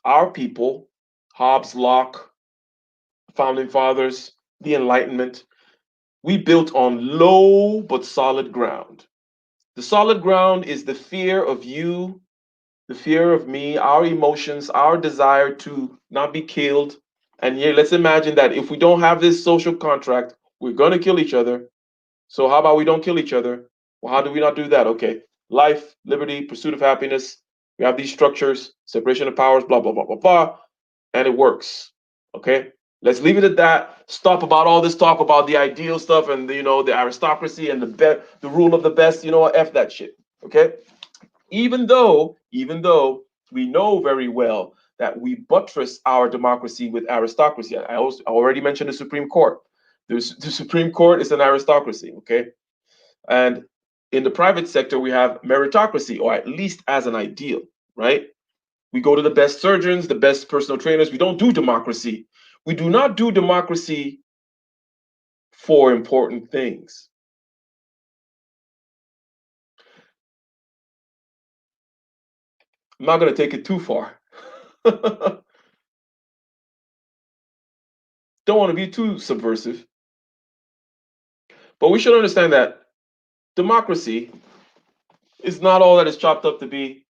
our people, Hobbes, Locke, founding fathers, the Enlightenment, we built on low but solid ground. The solid ground is the fear of you, the fear of me, our emotions, our desire to not be killed. And yeah, let's imagine that if we don't have this social contract, we're going to kill each other. So how about we don't kill each other? Well, how do we not do that? Okay, life, liberty, pursuit of happiness. We have these structures, separation of powers, blah, blah, blah, blah, blah. And it works. Okay, let's leave it at that. Stop about all this talk about the ideal stuff and the aristocracy and the rule of the best. You know what? F that shit. Okay, even though we know very well that we buttress our democracy with aristocracy. I already mentioned the Supreme Court. The Supreme Court is an aristocracy, okay? And in the private sector, we have meritocracy, or at least as an ideal, right? We go to the best surgeons, the best personal trainers. We don't do democracy. We do not do democracy for important things. I'm not going to take it too far. Don't want to be too subversive. But we should understand that democracy is not all that it's chopped up to be.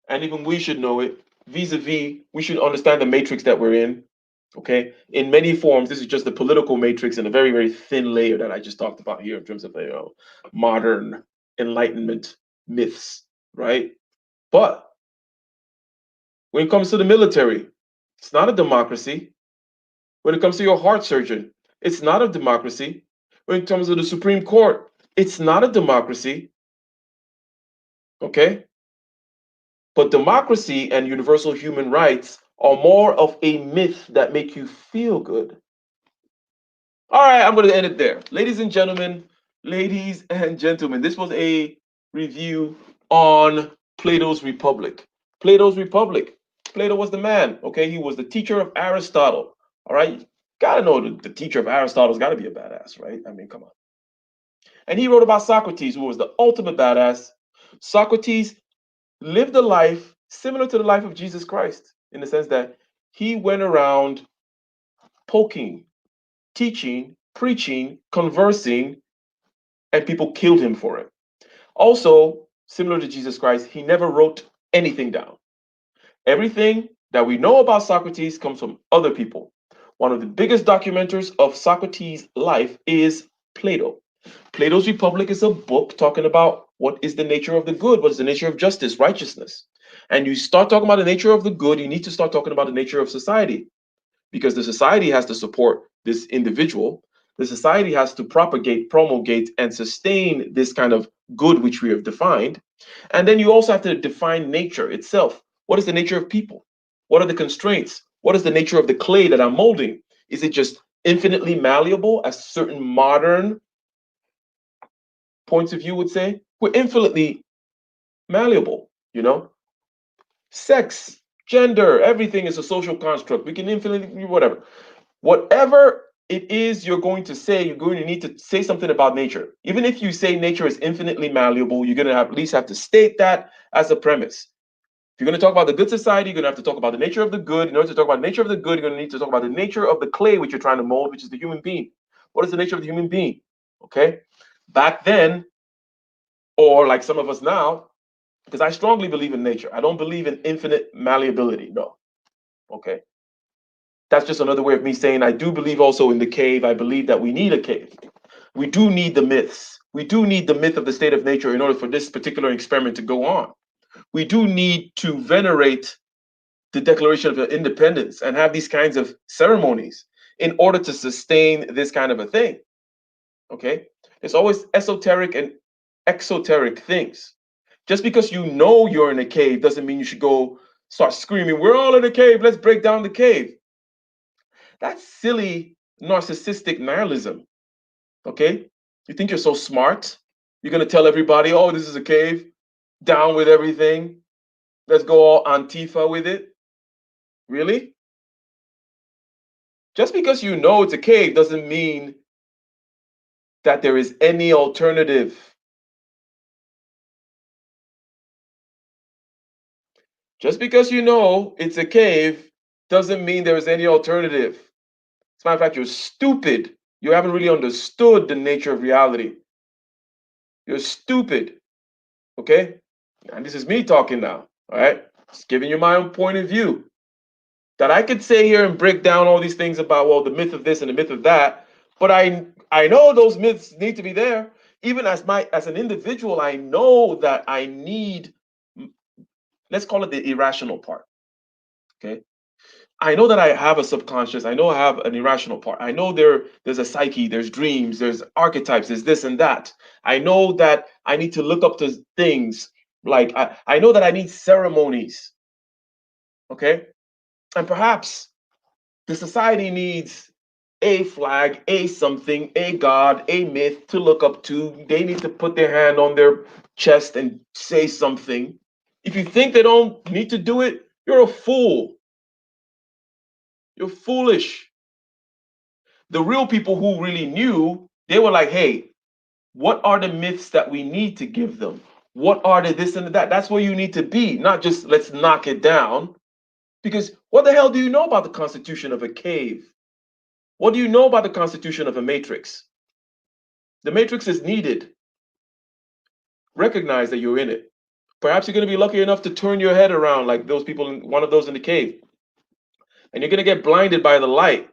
And even we should know it. Vis-a-vis, we should understand the matrix that we're in. Okay. In many forms, this is just the political matrix and a very, very thin layer that I just talked about here in terms of modern enlightenment myths, right? But when it comes to the military, it's not a democracy. When it comes to your heart surgeon, it's not a democracy. When it comes to the Supreme Court, it's not a democracy. Okay? But democracy and universal human rights are more of a myth that make you feel good. All right, I'm going to end it there. Ladies and gentlemen, this was a review on Plato's Republic. Plato's Republic. Plato was the man, okay? He was the teacher of Aristotle, all right? Gotta know the teacher of Aristotle's got to be a badass, right? I mean, come on. And he wrote about Socrates, who was the ultimate badass. Socrates lived a life similar to the life of Jesus Christ in the sense that he went around poking, teaching, preaching, conversing, and people killed him for it. Also, similar to Jesus Christ, he never wrote anything down. Everything that we know about Socrates comes from other people. One of the biggest documenters of Socrates' life is Plato. Plato's Republic is a book talking about what is the nature of the good, what is the nature of justice, righteousness. And you start talking about the nature of the good, you need to start talking about the nature of society because the society has to support this individual. The society has to propagate, promulgate, and sustain this kind of good which we have defined. And then you also have to define nature itself. What is the nature of people? What are the constraints? What is the nature of the clay that I'm molding? Is it just infinitely malleable, as certain modern points of view would say? We're infinitely malleable, Sex, gender, everything is a social construct. We can infinitely, whatever. Whatever it is you're going to say, you're going to need to say something about nature. Even if you say nature is infinitely malleable, you're going to at least have to state that as a premise. If you're going to talk about the good society, you're going to have to talk about the nature of the good. In order to talk about the nature of the good, you're going to need to talk about the nature of the clay which you're trying to mold, which is the human being. What is the nature of the human being? Okay. Back then, or like some of us now, because I strongly believe in nature. I don't believe in infinite malleability. No. Okay. That's just another way of me saying I do believe also in the cave. I believe that we need a cave. We do need the myths. We do need the myth of the state of nature in order for this particular experiment to go on. We do need to venerate the Declaration of Independence and have these kinds of ceremonies in order to sustain this kind of a thing. Okay? There's always esoteric and exoteric things. Just because you know you're in a cave doesn't mean you should go start screaming, we're all in a cave, let's break down the cave. That's silly narcissistic nihilism. Okay? You think you're so smart? You're going to tell everybody, oh, this is a cave, down with everything. Let's go all Antifa with it. Really? Just because you know it's a cave doesn't mean that there is any alternative. Just because you know it's a cave doesn't mean there is any alternative. As a matter of fact, you're stupid. You haven't really understood the nature of reality. You're stupid. Okay? And this is me talking now. All right? Just giving you my own point of view. That I could say here and break down all these things about, well, the myth of this and the myth of that. But I know those myths need to be there. Even as an individual, I know that I need, let's call it the irrational part. Okay? I know that I have a subconscious. I know I have an irrational part. I know there's a psyche, there's dreams, there's archetypes, there's this and that. I know that I need to look up to things. Like I know that I need ceremonies. Okay? And perhaps the society needs a flag, a something, a god, a myth to look up to. They need to put their hand on their chest and say something. If you think they don't need to do it, you're a fool. You're foolish. The real people who really knew, they were like, hey, what are the myths that we need to give them? What are the this and that? That's where you need to be, not just let's knock it down. Because what the hell do you know about the constitution of a cave? What do you know about the constitution of a matrix? The matrix is needed. Recognize that you're in it. Perhaps you're going to be lucky enough to turn your head around like those people, one of those in the cave. And you're going to get blinded by the light.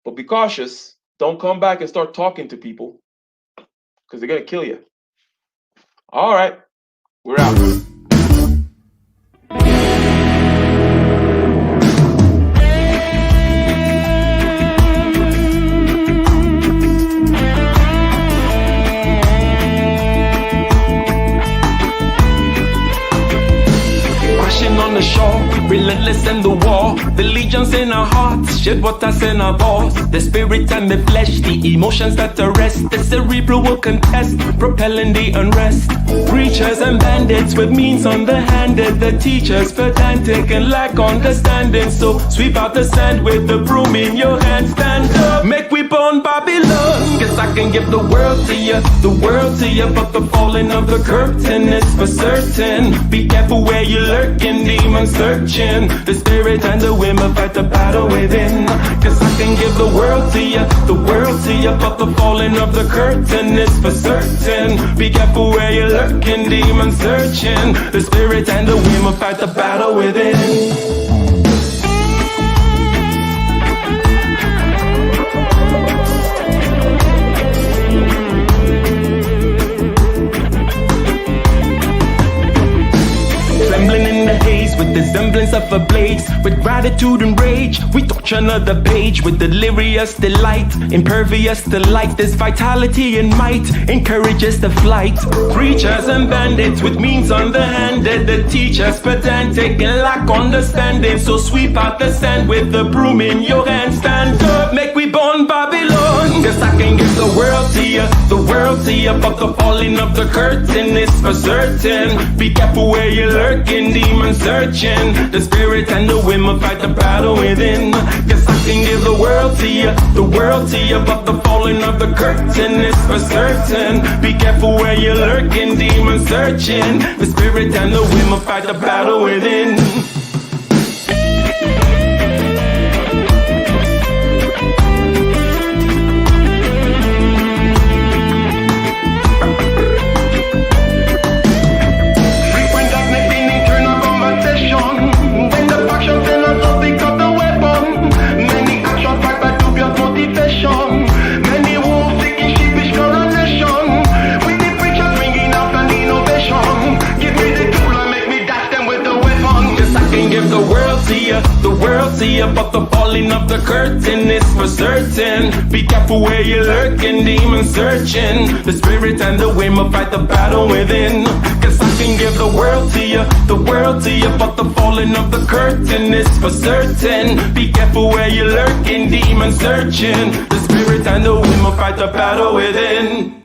But be cautious. Don't come back and start talking to people because they're going to kill you. All right. We're out. On the shore, relentless in the war, the legions in our hearts, shed waters in our balls, the spirit and the flesh, the emotions that arrest, the cerebral will contest, propelling the unrest. Preachers and bandits with means underhanded, the teachers pedantic and lack understanding. So sweep out the sand with the broom in your hand, stand up, make we burn Babylon. Guess I can give the world to you, but the falling of the curtain is for certain. Be careful where you lurking, demon searching. The spirit and the women fight the battle within. Cause I can give the world to you, but the falling of the curtain is for certain. Be careful where you're lurking, demon searching. The spirit and the women fight the battle within. With the semblance of a blaze, with gratitude and rage, we touch another page with delirious delight, impervious to light. This vitality and might encourages the flight. Preachers and bandits with means underhanded, the teachers pedantic and lack understanding. So sweep out the sand with the broom in your hand. Stand up, make we burn Babylon. Guess I can give the world to you, but the falling of the curtain is for certain. Be careful where you're lurking, demon searching. The spirit and the women fight the battle within. Guess I can give the world to you, but the falling of the curtain is for certain. Be careful where you're lurking, demon searching. The spirit and the women fight the battle within. Guess I you, but the falling of the curtain is for certain. Be careful where you're lurking, demon searching. The spirit and the wind will fight the battle within. Cause I can give the world to you, but the falling of the curtain is for certain. Be careful where you're lurking, demon searching. The spirit and the wind will fight the battle within.